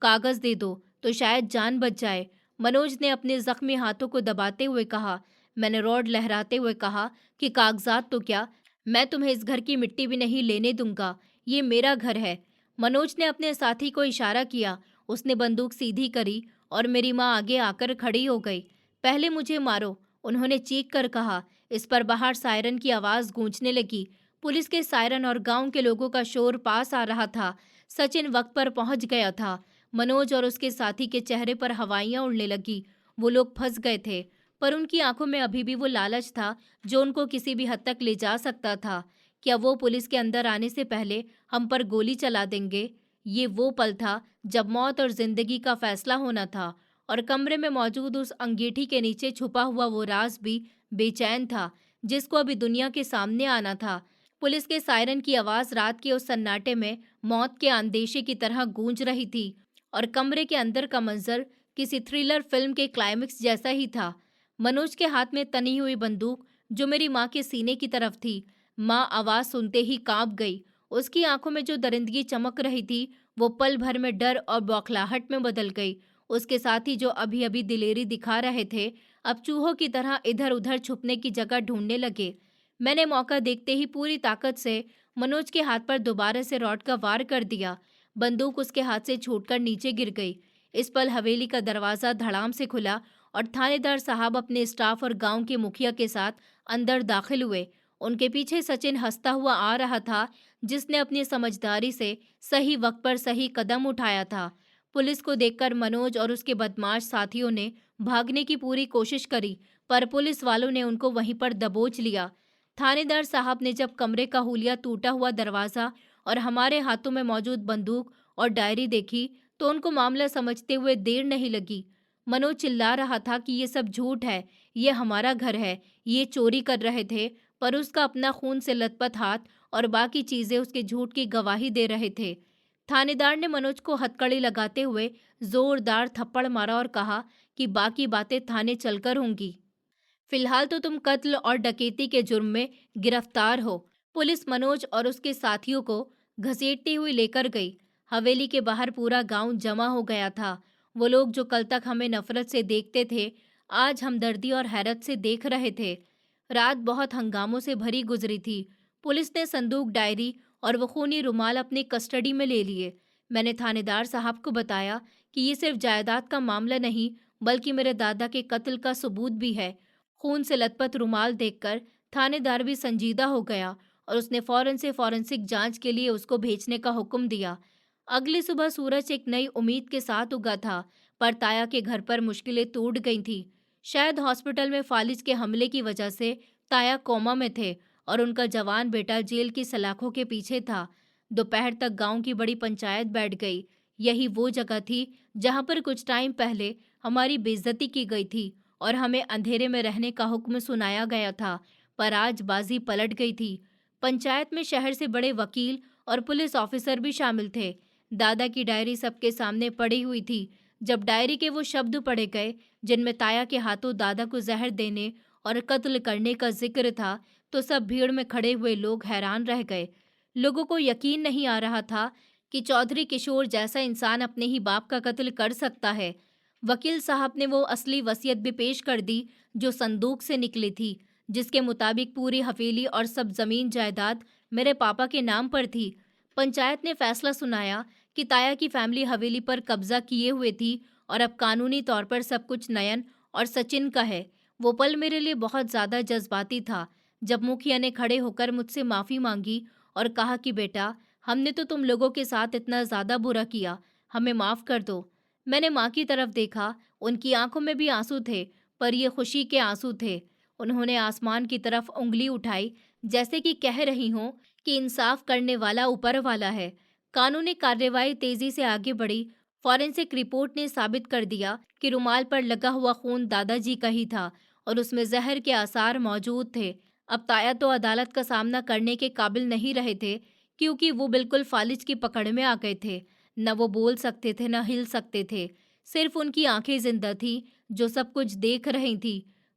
कागज दे दो तो शायद जान बच जाए, मनोज ने अपने जख्मी हाथों को दबाते हुए कहा। मैंने रॉड लहराते हुए कहा कि कागजात तो क्या, मैं तुम्हें इस घर की मिट्टी भी नहीं लेने दूंगा। ये मेरा घर है। मनोज ने अपने साथी को इशारा किया। उसने बंदूक सीधी करी और मेरी माँ आगे आकर खड़ी हो गई। पहले मुझे मारो, उन्होंने चीख कर कहा। इस पर बाहर सायरन की आवाज गूंजने लगी। पुलिस के सायरन और गांव के लोगों का शोर पास आ रहा था। सचिन वक्त पर पहुंच गया था। मनोज और उसके साथी के चेहरे पर हवाइयां उड़ने लगी। वो लोग फंस गए थे, पर उनकी आंखों में अभी भी वो लालच था जो उनको किसी भी हद तक ले जा सकता था। क्या वो पुलिस के अंदर आने से पहले हम पर गोली चला देंगे? ये वो पल था जब मौत और जिंदगी का फैसला होना था। और कमरे में मौजूद उस अंगीठी के नीचे छुपा हुआ वो राज भी बेचैन था, जिसको अभी दुनिया के सामने आना था। पुलिस के सायरन की आवाज रात के उस सन्नाटे में मौत के अंदेशे की तरह गूंज रही थी और कमरे के अंदर का मंजर किसी थ्रिलर फिल्म के क्लाइमेक्स जैसा ही था। मनोज के हाथ में तनी हुई बंदूक जो मेरी माँ के सीने की तरफ थी। माँ आवाज सुनते ही कांप गई। उसकी आंखों में जो दरिंदगी चमक रही थी वो पल भर में डर और बौखलाहट में बदल गई। उसके साथी जो अभी अभी दिलेरी दिखा रहे थे, अब चूहों की तरह इधर उधर छुपने की जगह ढूंढने लगे। मैंने मौका देखते ही पूरी ताकत से मनोज के हाथ पर दोबारा से रॉड का वार कर दिया। बंदूक उसके हाथ से छूटकर नीचे गिर गई। इस पल हवेली का दरवाजा धड़ाम से खुला और थानेदार साहब अपने स्टाफ और गांव के मुखिया के साथ अंदर दाखिल हुए। उनके पीछे सचिन हंसता हुआ आ रहा था, जिसने अपनी समझदारी से सही वक्त पर सही कदम उठाया था। पुलिस को देखकर मनोज और उसके बदमाश साथियों ने भागने की पूरी कोशिश करी, पर पुलिस वालों ने उनको वहीं पर दबोच लिया। थानेदार साहब ने जब कमरे का हुलिया टूटा हुआ दरवाजा और हमारे हाथों में मौजूद बंदूक और डायरी देखी तो उनको मामला समझते हुए देर नहीं लगी। मनोज चिल्ला रहा था कि ये सब झूठ है, ये हमारा घर है, ये चोरी कर रहे थे, पर उसका अपना खून से लथपथ हाथ और बाकी चीजें उसके झूठ की गवाही दे रहे थे। थानेदार ने मनोज को हथकड़ी लगाते हुए जोरदार थप्पड़ मारा और कहा कि बाकी बातें थाने चलकर होंगी। फिलहाल तो तुम कत्ल और डकैती के जुर्म में गिरफ्तार हो। पुलिस मनोज और उसके साथियों को घसीटती हुई लेकर गई। हवेली के बाहर पूरा गांव जमा हो गया था। वो लोग जो कल तक हमें नफरत से देखते थे, आज हमदर्दी और हैरत से देख रहे थे। रात बहुत हंगामों से भरी गुजरी थी। पुलिस ने संदूक, डायरी और वो खूनी रुमाल अपनी कस्टडी में ले लिए। मैंने थानेदार साहब को बताया कि ये सिर्फ जायदाद का मामला नहीं, बल्कि मेरे दादा के कत्ल का सबूत भी है। खून से लथपथ रुमाल देखकर थानेदार भी संजीदा हो गया और उसने फौरन से फॉरेंसिक जांच के लिए उसको भेजने का हुक्म दिया। अगली सुबह सूरज एक नई उम्मीद के साथ उगा था, पर ताया के घर पर मुश्किलें टूट गई थीं। शायद हॉस्पिटल में फालिज के हमले की वजह से ताया कोमा में थे और उनका जवान बेटा जेल की सलाखों के पीछे था। दोपहर तक गांव की बड़ी पंचायत बैठ गई। यही वो जगह थी जहां पर कुछ टाइम पहले हमारी बेइज्जती की गई थी और हमें अंधेरे में रहने का हुक्म सुनाया गया था। पर आज बाजी पलट गई थी। पंचायत में शहर से बड़े वकील और पुलिस ऑफिसर भी शामिल थे। दादा की डायरी सबके सामने पड़ी हुई थी। जब डायरी के वो शब्द पढ़े गए जिनमें ताया के हाथों दादा को जहर देने और कत्ल करने का जिक्र था, तो सब भीड़ में खड़े हुए लोग हैरान रह गए। लोगों को यकीन नहीं आ रहा था कि चौधरी किशोर जैसा इंसान अपने ही बाप का कत्ल कर सकता है। वकील साहब ने वो असली वसीयत भी पेश कर दी जो संदूक से निकली थी, जिसके मुताबिक पूरी हवेली और सब जमीन जायदाद मेरे पापा के नाम पर थी। पंचायत ने फैसला सुनाया कि ताया की फैमिली हवेली पर कब्जा किए हुए थी और अब कानूनी तौर पर सब कुछ नयन और सचिन का है। वो पल मेरे लिए बहुत ज्यादा जज्बाती था जब मुखिया ने खड़े होकर मुझसे माफी मांगी और कहा कि बेटा, हमने तो तुम लोगों के साथ इतना ज्यादा बुरा किया, हमें माफ कर दो। मैंने माँ की तरफ देखा, उनकी आंखों में भी आंसू थे, पर ये खुशी के आंसू थे। उन्होंने आसमान की तरफ उंगली उठाई, जैसे कि कह रही हों कि इंसाफ करने वाला ऊपर वाला है। कानूनी कार्यवाही तेजी से आगे बढ़ी। फॉरेंसिक रिपोर्ट ने साबित कर दिया कि रुमाल पर लगा हुआ खून दादाजी का ही था और उसमें जहर के आसार मौजूद थे। अब ताया तो अदालत का सामना करने के काबिल नहीं रहे थे, क्योंकि वो बिल्कुल फालिज की पकड़ में आ गए थे। न वो बोल सकते थे, न हिल सकते थे। सिर्फ उनकी आंखें जिंदा थीं, जो सब कुछ देख रही थी।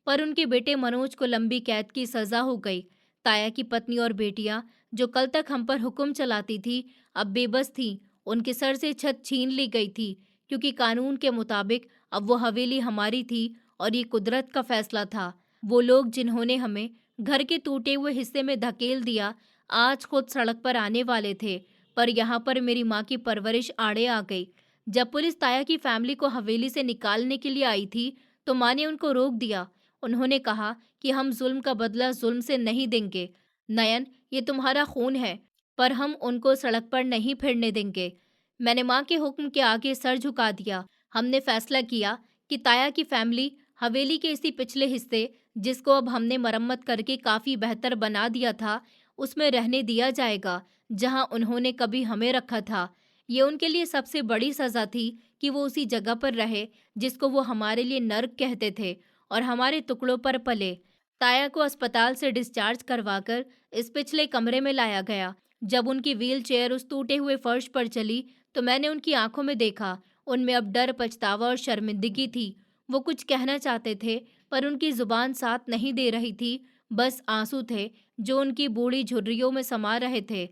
पर उनके बेटे मनोज को लंबी कैद की सजा हो गई। ताया की पत्नी और बेटियां, जो कल तक हम पर हुक्म चलाती थी, अब बेबस थीं। उनके सर से छत छीन ली गई थी, क्योंकि कानून के मुताबिक अब वो हवेली हमारी थी और ये कुदरत का फैसला था। वो लोग जिन्होंने हमें घर के टूटे हुए हिस्से में धकेल दिया, आज खुद सड़क पर आने वाले थे। पर यहाँ पर मेरी माँ की परवरिश आड़े आ गई। जब पुलिस ताया की फैमिली को हवेली से निकालने के लिए आई थी, तो माँ ने उनको रोक दिया। उन्होंने कहा कि हम जुल्म का बदला जुल्म से नहीं देंगे। नयन, ये तुम्हारा खून है, पर हम उनको सड़क पर नहीं फिरने देंगे। मैंने माँ के हुक्म के आगे सर झुका दिया। हमने फैसला किया कि ताया की फैमिली हवेली के इसी पिछले हिस्से, जिसको अब हमने मरम्मत करके काफी बेहतर बना दिया था, उसमें रहने दिया जाएगा जहां उन्होंने कभी हमें रखा था। ये उनके लिए सबसे बड़ी सजा थी कि वो उसी जगह पर रहे जिसको वो हमारे लिए नर्क कहते थे और हमारे टुकड़ों पर पले। ताया को अस्पताल से डिस्चार्ज करवाकर इस पिछले कमरे में लाया गया। जब उनकी व्हील चेयर उस टूटे हुए फर्श पर चली, तो मैंने उनकी आंखों में देखा, उनमें अब डर, पछतावा और शर्मिंदगी थी। वो कुछ कहना चाहते थे, पर उनकी जुबान साथ नहीं दे रही थी। बस आंसू थे जो उनकी बूढ़ी झुर्रियों में समा रहे थे।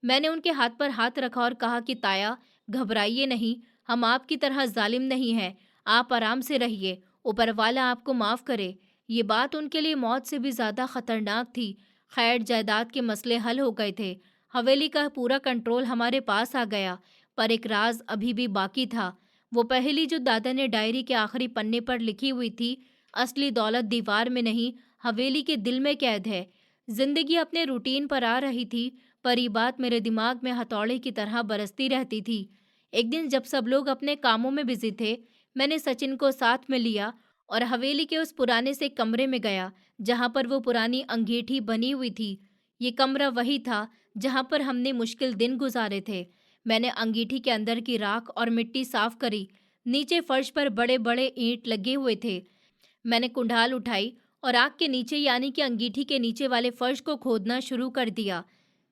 मैंने उनके हाथ पर हाथ रखा और कहा कि ताया, घबराइए नहीं, हम आपकी तरह जालिम नहीं हैं। आप आराम से रहिए, ऊपर वाला आपको माफ करे। ये बात उनके लिए मौत से भी ज्यादा खतरनाक थी। खैर, जायदाद के मसले हल हो गए थे। हवेली का पूरा कंट्रोल हमारे पास आ गया, पर एक राज अभी भी बाकी था। वो पहेली जो दादा ने डायरी के आखिरी पन्ने पर लिखी हुई थी। असली दौलत दीवार में नहीं, हवेली के दिल में कैद है। जिंदगी अपने रूटीन पर आ रही थी, पर ये बात मेरे दिमाग में हथौड़े की तरह बरसती रहती थी। एक दिन जब सब लोग अपने कामों में बिजी थे, मैंने सचिन को साथ में लिया और हवेली के उस पुराने से कमरे में गया जहां पर वो पुरानी अंगीठी बनी हुई थी। ये कमरा वही था जहां पर हमने मुश्किल दिन गुजारे थे। मैंने अंगीठी के अंदर की राख और मिट्टी साफ करी। नीचे फर्श पर बड़े बड़े ईंट लगे हुए थे। मैंने कुंडाल उठाई और आग के नीचे, यानी कि अंगीठी के नीचे वाले फर्श को खोदना शुरू कर दिया।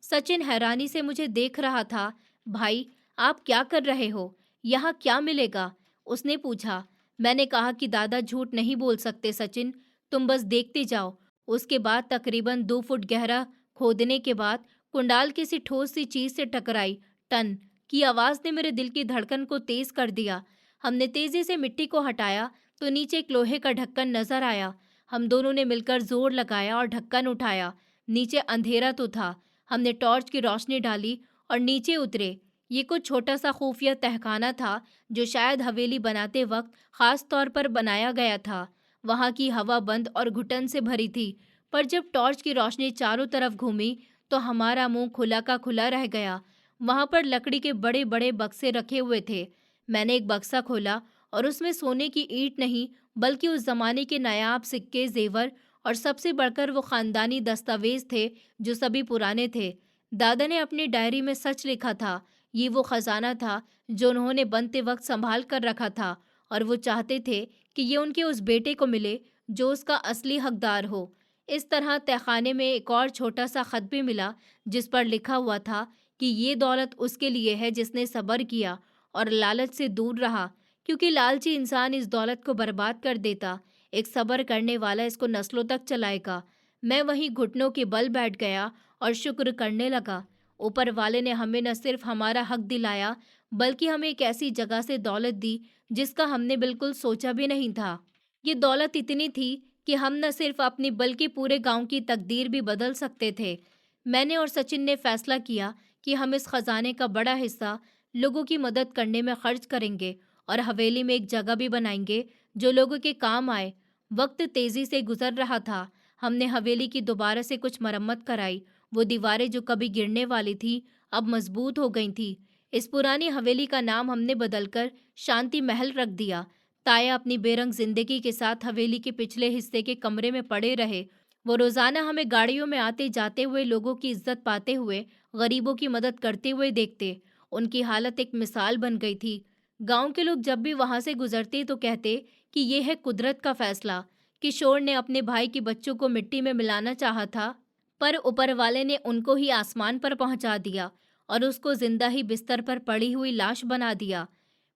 सचिन हैरानी से मुझे देख रहा था। भाई, आप क्या कर रहे हो? यहाँ क्या मिलेगा? उसने पूछा। मैंने कहा कि दादा झूठ नहीं बोल सकते सचिन, तुम बस देखते जाओ। उसके बाद तकरीबन 2 फुट गहरा खोदने के बाद कुंडाल किसी ठोस सी चीज से टकराई। टन की आवाज ने मेरे दिल की धड़कन को तेज कर दिया। हमने तेजी से मिट्टी को हटाया तो नीचे एक लोहे का ढक्कन नजर आया। हम दोनों ने मिलकर जोर लगाया और ढक्कन उठाया। नीचे अंधेरा तो था। हमने टॉर्च की रोशनी डाली और नीचे उतरे। ये कुछ छोटा सा खुफिया तहखाना था जो शायद हवेली बनाते वक्त खास तौर पर बनाया गया था। वहाँ की हवा बंद और घुटन से भरी थी, पर जब टॉर्च की रोशनी चारों तरफ घूमी तो हमारा मुंह खुला का खुला रह गया। वहाँ पर लकड़ी के बड़े बड़े बक्से रखे हुए थे। मैंने एक बक्सा खोला और उसमें सोने की ईंट नहीं, बल्कि उस जमाने के नायाब सिक्के, जेवर और सबसे बढ़कर वो खानदानी दस्तावेज थे जो सभी पुराने थे। दादा ने अपनी डायरी में सच लिखा था। ये वो खजाना था जो उन्होंने बनते वक्त संभाल कर रखा था, और वो चाहते थे कि ये उनके उस बेटे को मिले जो उसका असली हकदार हो। इस तरह तहखाने में एक और छोटा सा खत भी मिला, जिस पर लिखा हुआ था कि ये दौलत उसके लिए है जिसने सब्र किया और लालच से दूर रहा, क्योंकि लालची इंसान इस दौलत को बर्बाद कर देता। एक सब्र करने वाला इसको नस्लों तक चलाएगा। मैं वहीं घुटनों के बल बैठ गया और शुक्र करने लगा। ऊपर वाले ने हमें न सिर्फ हमारा हक दिलाया, बल्कि हमें एक ऐसी जगह से दौलत दी जिसका हमने बिल्कुल सोचा भी नहीं था। ये दौलत इतनी थी कि हम न सिर्फ अपनी बल्कि पूरे गांव की तकदीर भी बदल सकते थे। मैंने और सचिन ने फैसला किया कि हम इस खजाने का बड़ा हिस्सा लोगों की मदद करने में खर्च करेंगे और हवेली में एक जगह भी बनाएंगे जो लोगों के काम आए। वक्त तेजी से गुजर रहा था। हमने हवेली की दोबारा से कुछ मरम्मत कराई। वो दीवारें जो कभी गिरने वाली थी, अब मजबूत हो गई थी। इस पुरानी हवेली का नाम हमने बदलकर शांति महल रख दिया। ताया अपनी बेरंग जिंदगी के साथ हवेली के पिछले हिस्से के कमरे में पड़े रहे। वो रोजाना हमें गाड़ियों में आते जाते हुए लोगों की इज्जत पाते हुए, गरीबों की मदद करते हुए देखते। उनकी हालत एक मिसाल बन गई थी। गांव के लोग जब भी वहां से गुजरते तो कहते कि ये है कुदरत का फैसला। किशोर ने अपने भाई के बच्चों को मिट्टी में मिलाना चाहा था, पर ऊपर वाले ने उनको ही आसमान पर पहुंचा दिया और उसको जिंदा ही बिस्तर पर पड़ी हुई लाश बना दिया।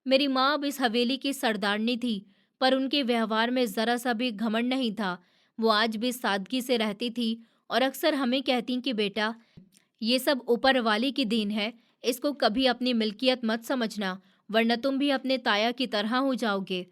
मेरी माँ अब इस हवेली की सरदारनी थी, पर उनके व्यवहार में जरा सा भी घमंड नहीं था। वो आज भी सादगी से रहती थी और अक्सर हमें कहती कि बेटा, ये सब ऊपर वाले की देन है, इसको कभी अपनी मिल्कियत मत समझना, वरना तुम भी अपने ताया की तरह हो जाओगे।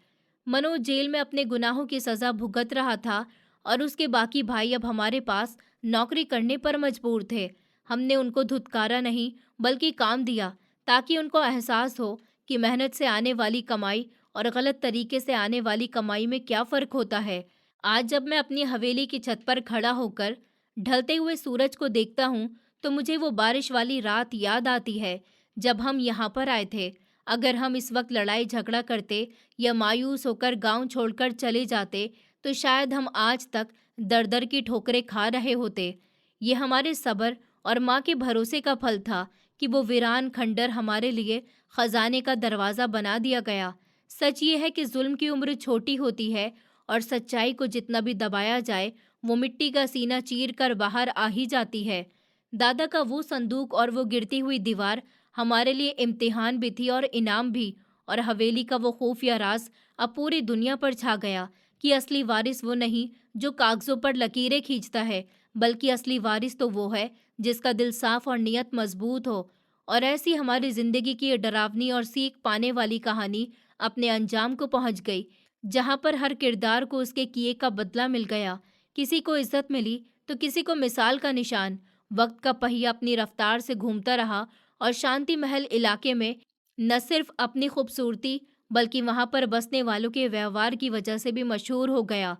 मनोज जेल में अपने गुनाहों की सजा भुगत रहा था और उसके बाकी भाई अब हमारे पास नौकरी करने पर मजबूर थे। हमने उनको धुतकारा नहीं, बल्कि काम दिया, ताकि उनको एहसास हो कि मेहनत से आने वाली कमाई और गलत तरीके से आने वाली कमाई में क्या फ़र्क होता है। आज जब मैं अपनी हवेली की छत पर खड़ा होकर ढलते हुए सूरज को देखता हूँ, तो मुझे वो बारिश वाली रात याद आती है जब हम यहाँ पर आए थे। अगर हम इस वक्त लड़ाई झगड़ा करते या मायूस होकर गांव छोड़कर चले जाते, तो शायद हम आज तक दर दर की ठोकरें खा रहे होते। ये हमारे सब्र और माँ के भरोसे का फल था कि वो वीरान खंडर हमारे लिए खजाने का दरवाज़ा बना दिया गया। सच ये है कि जुल्म की उम्र छोटी होती है और सच्चाई को जितना भी दबाया जाए, वो मिट्टी का सीना चीर कर बाहर आ ही जाती है। दादा का वो संदूक और वो गिरती हुई दीवार हमारे लिए इम्तिहान भी थी और इनाम भी। और हवेली का वो खुफिया राज अब पूरी दुनिया पर छा गया कि असली वारिस वो नहीं जो कागजों पर लकीरें खींचता है, बल्कि असली वारिस तो वो है जिसका दिल साफ और नीयत मजबूत हो। और ऐसी हमारी जिंदगी की ये डरावनी और सीख पाने वाली कहानी अपने अंजाम को पहुंच गई, जहां पर हर किरदार को उसके किए का बदला मिल गया। किसी को इज्जत मिली तो किसी को मिसाल का निशान। वक्त का पहिया अपनी रफ्तार से घूमता रहा और शांति महल इलाके में न सिर्फ अपनी खूबसूरती, बल्कि वहां पर बसने वालों के व्यवहार की वजह से भी मशहूर हो गया।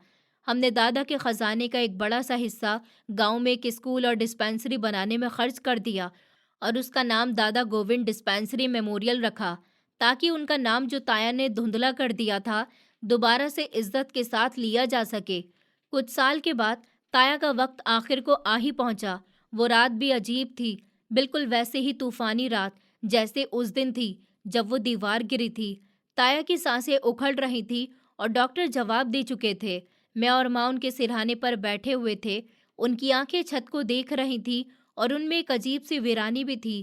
हमने दादा के खजाने का एक बड़ा सा हिस्सा गांव में एक स्कूल और डिस्पेंसरी बनाने में खर्च कर दिया और उसका नाम दादा गोविंद डिस्पेंसरी मेमोरियल रखा, ताकि उनका नाम जो ताया ने धुंधला कर दिया था, दोबारा से इज्जत के साथ लिया जा सके। कुछ साल के बाद ताया का वक्त आखिर को आ ही पहुंचा। वो रात भी अजीब थी, बिल्कुल वैसे ही तूफानी रात जैसे उस दिन थी जब वो दीवार गिरी थी। ताया की सांसें उखड़ रही थी और डॉक्टर जवाब दे चुके थे। मैं और माँ उनके सिरहाने पर बैठे हुए थे। उनकी आंखें छत को देख रही थी और उनमें एक अजीब सी वीरानी भी थी।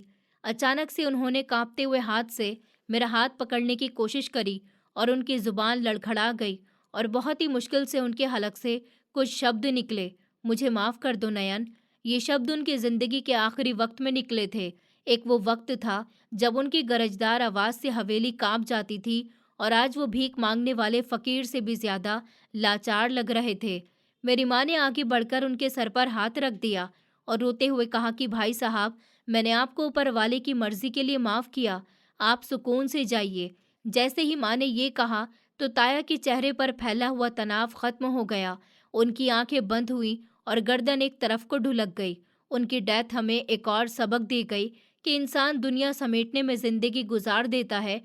अचानक से उन्होंने कांपते हुए हाथ से मेरा हाथ पकड़ने की कोशिश करी और उनकी जुबान लड़खड़ा गई और बहुत ही मुश्किल से उनके हलक से कुछ शब्द निकले। मुझे माफ़ कर दो नयन। ये शब्द उनकी ज़िंदगी के आखिरी वक्त में निकले थे। एक वो वक्त था जब उनकी गरजदार आवाज़ से हवेली कांप जाती थी और आज वो भीख मांगने वाले फ़कीर से भी ज़्यादा लाचार लग रहे थे। मेरी माँ ने आगे बढ़कर उनके सर पर हाथ रख दिया और रोते हुए कहा कि भाई साहब, मैंने आपको ऊपर वाले की मर्ज़ी के लिए माफ़ किया, आप सुकून से जाइए। जैसे ही माँ ने ये कहा, तो ताया के चेहरे पर फैला हुआ तनाव खत्म हो गया। उनकी आंखें बंद हुईं और गर्दन एक तरफ को ढुलक गई। उनकी डेथ हमें एक और सबक दे गई कि इंसान दुनिया समेटने में ज़िंदगी गुजार देता है,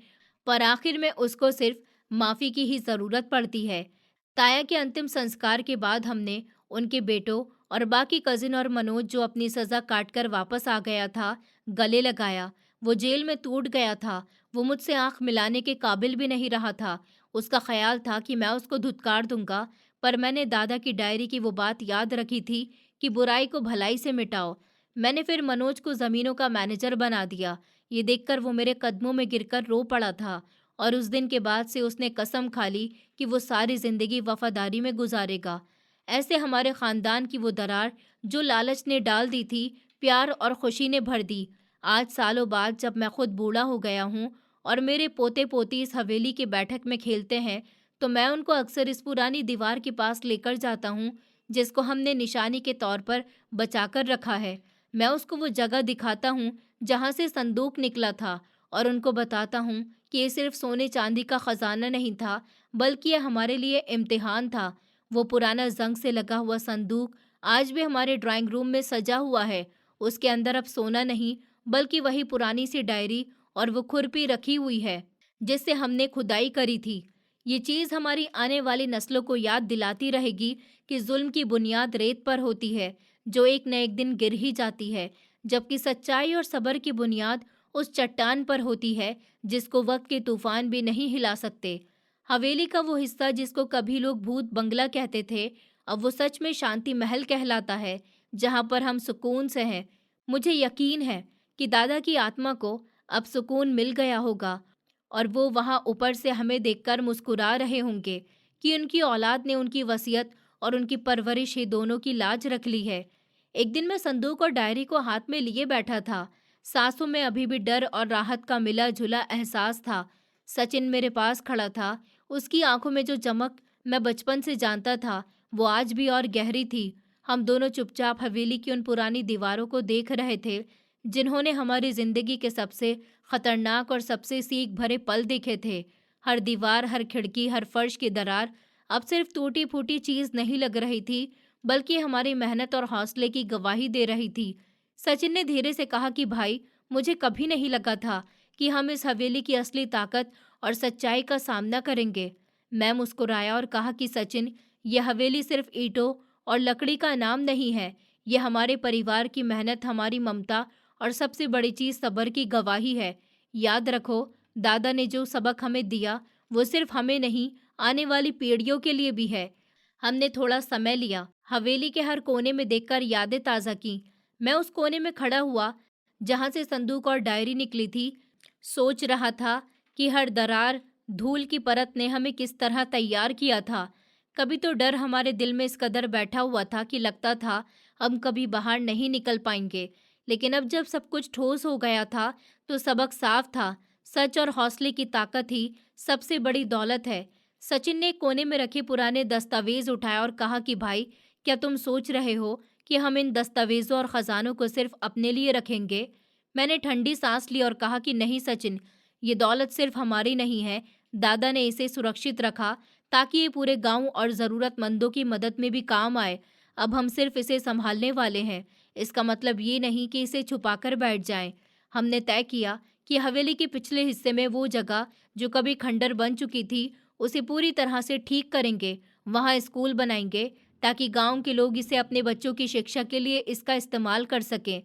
पर आखिर में उसको सिर्फ माफ़ी की ही ज़रूरत पड़ती है। ताया के अंतिम संस्कार के बाद हमने उनके बेटों और बाकी कजिन और मनोज जो अपनी सजा काटकर वापस आ गया था, गले लगाया। वो जेल में टूट गया था। वो मुझसे आंख मिलाने के काबिल भी नहीं रहा था। उसका ख्याल था कि मैं उसको धुतकार दूंगा, पर मैंने दादा की डायरी की वो बात याद रखी थी कि बुराई को भलाई से मिटाओ। मैंने फिर मनोज को जमीनों का मैनेजर बना दिया। ये देखकर वो मेरे कदमों में गिरकर रो पड़ा था और उस दिन के बाद से उसने कसम खा ली कि वो सारी जिंदगी वफादारी में गुजारेगा। ऐसे हमारे खानदान की वो दरार जो लालच ने डाल दी थी, प्यार और खुशी ने भर दी। आज सालों बाद जब मैं खुद बूढ़ा हो गया हूँ और मेरे पोते पोती इस हवेली की बैठक में खेलते हैं, तो मैं उनको अक्सर इस पुरानी दीवार के पास लेकर जाता हूँ जिसको हमने निशानी के तौर पर बचाकर रखा है। मैं उसको वो जगह दिखाता हूँ जहाँ से संदूक निकला था और उनको बताता हूँ कि ये सिर्फ सोने चांदी का खजाना नहीं था, बल्कि ये हमारे लिए इम्तिहान था। वो पुराना जंग से लगा हुआ संदूक आज भी हमारे ड्राइंग रूम में सजा हुआ है। उसके अंदर अब सोना नहीं, बल्कि वही पुरानी सी डायरी और वो खुरपी रखी हुई है जिससे हमने खुदाई करी थी। ये चीज़ हमारी आने वाली नस्लों को याद दिलाती रहेगी कि जुल्म की बुनियाद रेत पर होती है, जो एक न एक दिन गिर ही जाती है, जबकि सच्चाई और सब्र की बुनियाद उस चट्टान पर होती है जिसको वक्त के तूफान भी नहीं हिला सकते। हवेली का वो हिस्सा जिसको कभी लोग भूत बंगला कहते थे, अब वो सच में शांति महल कहलाता है, जहाँ पर हम सुकून से हैं। मुझे यकीन है कि दादा की आत्मा को अब सुकून मिल गया होगा और वो वहाँ ऊपर से हमें देखकर मुस्कुरा रहे होंगे कि उनकी औलाद ने उनकी वसीयत और उनकी परवरिश ही दोनों की लाज रख ली है। एक दिन मैं संदूक और डायरी को हाथ में लिए बैठा था। सांसों में अभी भी डर और राहत का मिला जुला एहसास था। सचिन मेरे पास खड़ा था। उसकी आंखों में जो चमक मैं बचपन से जानता था, वो आज भी और गहरी थी। हम दोनों चुपचाप हवेली की उन पुरानी दीवारों को देख रहे थे जिन्होंने हमारी जिंदगी के सबसे खतरनाक और सबसे सीख भरे पल देखे थे। हर दीवार, हर खिड़की, हर फर्श की दरार अब सिर्फ टूटी फूटी चीज नहीं लग रही थी, बल्कि हमारी मेहनत और हौसले की गवाही दे रही थी। सचिन ने धीरे से कहा कि भाई, मुझे कभी नहीं लगा था कि हम इस हवेली की असली ताकत और सच्चाई का सामना करेंगे। मैं मुस्कुराया और कहा कि सचिन, यह हवेली सिर्फ ईंटों और लकड़ी का नाम नहीं है। यह हमारे परिवार की मेहनत, हमारी ममता और सबसे बड़ी चीज सब्र की गवाही है। याद रखो, दादा ने जो सबक हमें दिया, वो सिर्फ हमें नहीं, आने वाली पीढ़ियों के लिए भी है। हमने थोड़ा समय लिया, हवेली के हर कोने में देखकर यादें ताज़ा की। मैं उस कोने में खड़ा हुआ जहाँ से संदूक और डायरी निकली थी, सोच रहा था कि हर दरार, धूल की परत ने हमें किस तरह तैयार किया था। कभी तो डर हमारे दिल में इस कदर बैठा हुआ था कि लगता था हम कभी बाहर नहीं निकल पाएंगे। लेकिन अब जब सब कुछ ठोस हो गया था, तो सबक साफ था। सच और हौसले की ताकत ही सबसे बड़ी दौलत है। सचिन ने कोने में रखे पुराने दस्तावेज उठाया और कहा कि भाई, क्या तुम सोच रहे हो कि हम इन दस्तावेजों और खजानों को सिर्फ अपने लिए रखेंगे? मैंने ठंडी सांस ली और कहा कि नहीं सचिन, ये दौलत सिर्फ हमारी नहीं है। दादा ने इसे सुरक्षित रखा ताकि ये पूरे गांव और ज़रूरतमंदों की मदद में भी काम आए। अब हम सिर्फ इसे संभालने वाले हैं। इसका मतलब ये नहीं कि इसे छुपाकर बैठ जाएं। हमने तय किया कि हवेली के पिछले हिस्से में वो जगह जो कभी खंडर बन चुकी थी, उसे पूरी तरह से ठीक करेंगे। वहाँ स्कूल बनाएंगे ताकि गांव के लोग इसे अपने बच्चों की शिक्षा के लिए इसका इस्तेमाल कर सकें।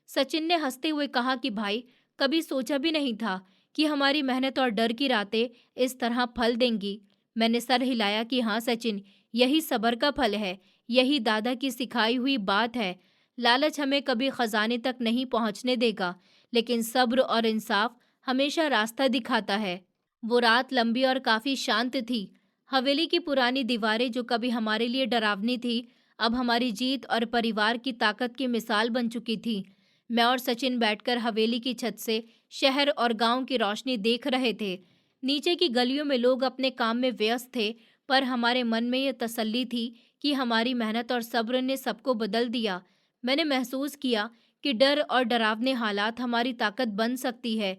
सचिन ने हंसते हुए कहा कि भाई, कभी सोचा भी नहीं था कि हमारी मेहनत और डर की रातें इस तरह फल देंगी। मैंने सर हिलाया कि हाँ सचिन, यही सब्र का फल है, यही दादा की सिखाई हुई बात है। लालच हमें कभी खजाने तक नहीं पहुंचने देगा, लेकिन सब्र और इंसाफ हमेशा रास्ता दिखाता है। वो रात लंबी और काफी शांत थी। हवेली की पुरानी दीवारें जो कभी हमारे लिए डरावनी थी, अब हमारी जीत और परिवार की ताकत की मिसाल बन चुकी थी। मैं और सचिन बैठकर हवेली की छत से शहर और गांव की रोशनी देख रहे थे। नीचे की गलियों में लोग अपने काम में व्यस्त थे, पर हमारे मन में ये तसल्ली थी कि हमारी मेहनत और सब्र ने सबको बदल दिया। मैंने महसूस किया कि डर और डरावने हालात हमारी ताकत बन सकती है,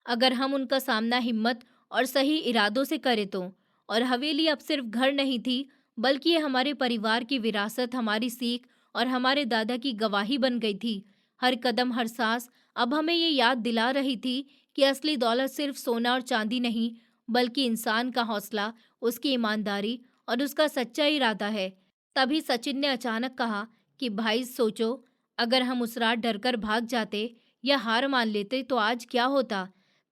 अगर हम उनका सामना हिम्मत और सही इरादों से करें तो। और हवेली अब सिर्फ घर नहीं थी, बल्कि ये हमारे परिवार की विरासत, हमारी सीख और हमारे दादा की गवाही बन गई थी। हर कदम, हर सांस अब हमें ये याद दिला रही थी कि असली दौलत सिर्फ सोना और चांदी नहीं, बल्कि इंसान का हौसला, उसकी ईमानदारी और उसका सच्चा इरादा है। तभी सचिन ने अचानक कहा कि भाई सोचो, अगर हम उस रात डरकर भाग जाते या हार मान लेते तो आज क्या होता।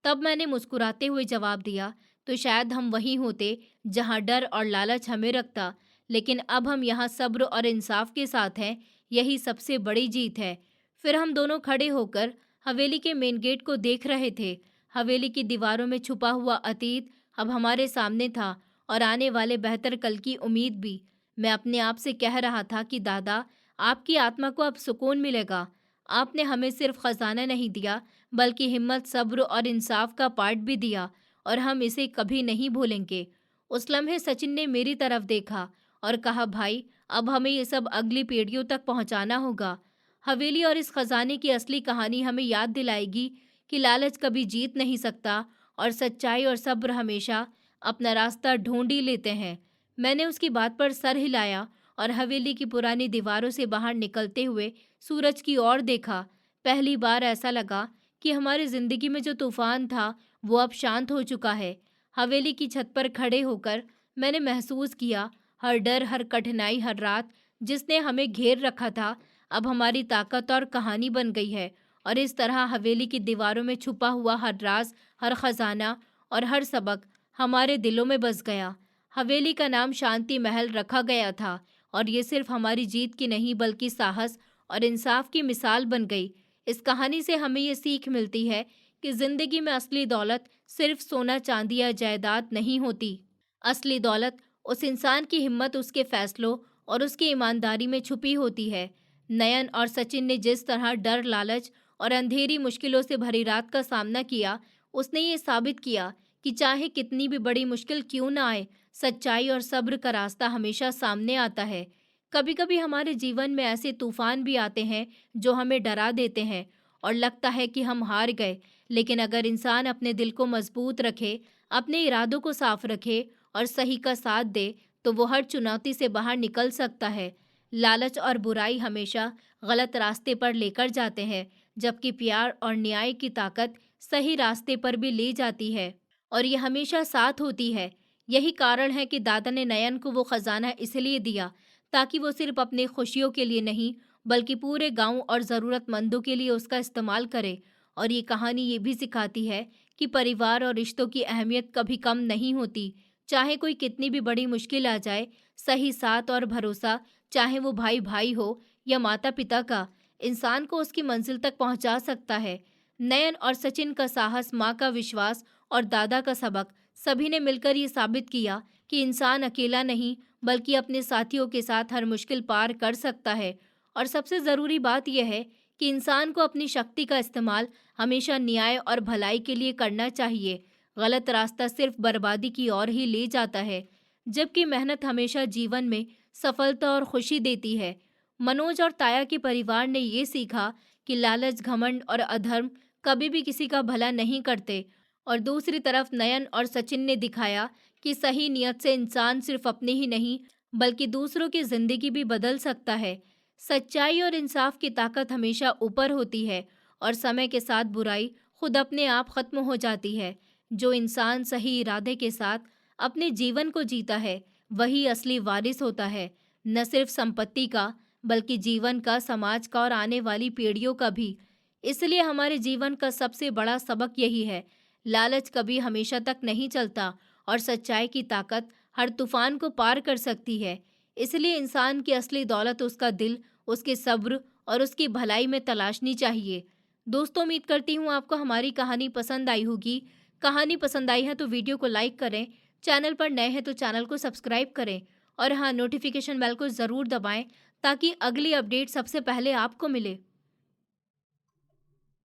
तब मैंने मुस्कुराते हुए जवाब दिया, तो शायद हम वहीं होते जहां डर और लालच हमें रखता। लेकिन अब हम यहाँ सब्र और इंसाफ के साथ हैं, यही सबसे बड़ी जीत है। फिर हम दोनों खड़े होकर हवेली के मेन गेट को देख रहे थे। हवेली की दीवारों में छुपा हुआ अतीत अब हमारे सामने था, और आने वाले बेहतर कल की उम्मीद भी। मैं अपने आप से कह रहा था कि दादा, आपकी आत्मा को अब सुकून मिलेगा। आपने हमें सिर्फ खजाना नहीं दिया, बल्कि हिम्मत, सब्र और इंसाफ का पाठ भी दिया, और हम इसे कभी नहीं भूलेंगे। उस लम्हे सचिन ने मेरी तरफ देखा और कहा, भाई, अब हमें ये सब अगली पीढ़ियों तक पहुंचाना होगा। हवेली और इस खजाने की असली कहानी हमें याद दिलाएगी कि लालच कभी जीत नहीं सकता, और सच्चाई और सब्र हमेशा अपना रास्ता ढूंढ ही लेते हैं। मैंने उसकी बात पर सर हिलाया और हवेली की पुरानी दीवारों से बाहर निकलते हुए सूरज की ओर देखा। पहली बार ऐसा लगा कि हमारी जिंदगी में जो तूफान था वो अब शांत हो चुका है। हवेली की छत पर खड़े होकर मैंने महसूस किया, हर डर, हर कठिनाई, हर रात जिसने हमें घेर रखा था, अब हमारी ताकत और कहानी बन गई है। और इस तरह हवेली की दीवारों में छुपा हुआ हर राज, हर खजाना और हर सबक हमारे दिलों में बस गया। हवेली का नाम शांति महल रखा गया था, और ये सिर्फ हमारी जीत की नहीं बल्कि साहस और इंसाफ की मिसाल बन गई। इस कहानी से हमें ये सीख मिलती है कि जिंदगी में असली दौलत सिर्फ सोना, चांदी या जायदाद नहीं होती। असली दौलत उस इंसान की हिम्मत, उसके फैसलों और उसकी ईमानदारी में छुपी होती है। नयन और सचिन ने जिस तरह डर, लालच और अंधेरी मुश्किलों से भरी रात का सामना किया, उसने ये साबित किया कि चाहे कितनी भी बड़ी मुश्किल क्यों ना आए, सच्चाई और सब्र का रास्ता हमेशा सामने आता है। कभी कभी हमारे जीवन में ऐसे तूफान भी आते हैं जो हमें डरा देते हैं और लगता है कि हम हार गए। लेकिन अगर इंसान अपने दिल को मजबूत रखे, अपने इरादों को साफ रखे और सही का साथ दे, तो वो हर चुनौती से बाहर निकल सकता है। लालच और बुराई हमेशा गलत रास्ते पर लेकर जाते हैं, जबकि प्यार और न्याय की ताकत सही रास्ते पर भी ले जाती है, और ये हमेशा साथ होती है। यही कारण है कि दादा ने नयन को वो खजाना इसलिए दिया, ताकि वो सिर्फ अपने खुशियों के लिए नहीं, बल्कि पूरे गांव और ज़रूरतमंदों के लिए उसका इस्तेमाल करे। और ये कहानी ये भी सिखाती है कि परिवार और रिश्तों की अहमियत कभी कम नहीं होती। चाहे कोई कितनी भी बड़ी मुश्किल आ जाए, सही साथ और भरोसा, चाहे वो भाई भाई हो या माता पिता का, इंसान को उसकी मंजिल तक पहुंचा सकता है। नयन और सचिन का साहस, माँ का विश्वास और दादा का सबक, सभी ने मिलकर ये साबित किया कि इंसान अकेला नहीं, बल्कि अपने साथियों के साथ हर मुश्किल पार कर सकता है। और सबसे ज़रूरी बात यह है कि इंसान को अपनी शक्ति का इस्तेमाल हमेशा न्याय और भलाई के लिए करना चाहिए। गलत रास्ता सिर्फ बर्बादी की ओर ही ले जाता है, जबकि मेहनत हमेशा जीवन में सफलता और खुशी देती है। मनोज और ताया के परिवार ने ये सीखा कि लालच, घमंड और अधर्म कभी भी किसी का भला नहीं करते। और दूसरी तरफ नयन और सचिन ने दिखाया कि सही नियत से इंसान सिर्फ अपने ही नहीं, बल्कि दूसरों की जिंदगी भी बदल सकता है। सच्चाई और इंसाफ की ताकत हमेशा ऊपर होती है, और समय के साथ बुराई खुद अपने आप खत्म हो जाती है। जो इंसान सही इरादे के साथ अपने जीवन को जीता है, वही असली वारिस होता है, न सिर्फ संपत्ति का, बल्कि जीवन का, समाज का और आने वाली पीढ़ियों का भी। इसलिए हमारे जीवन का सबसे बड़ा सबक यही है, लालच कभी हमेशा तक नहीं चलता, और सच्चाई की ताकत हर तूफान को पार कर सकती है। इसलिए इंसान की असली दौलत उसका दिल, उसके सब्र और उसकी भलाई में तलाशनी चाहिए। दोस्तों, उम्मीद करती हूँ आपको हमारी कहानी पसंद आई होगी। कहानी पसंद आई है तो वीडियो को लाइक करें, चैनल पर नए हैं तो चैनल को सब्सक्राइब करें, और हाँ, नोटिफिकेशन बेल को ज़रूर दबाएं ताकि अगली अपडेट सबसे पहले आपको मिले।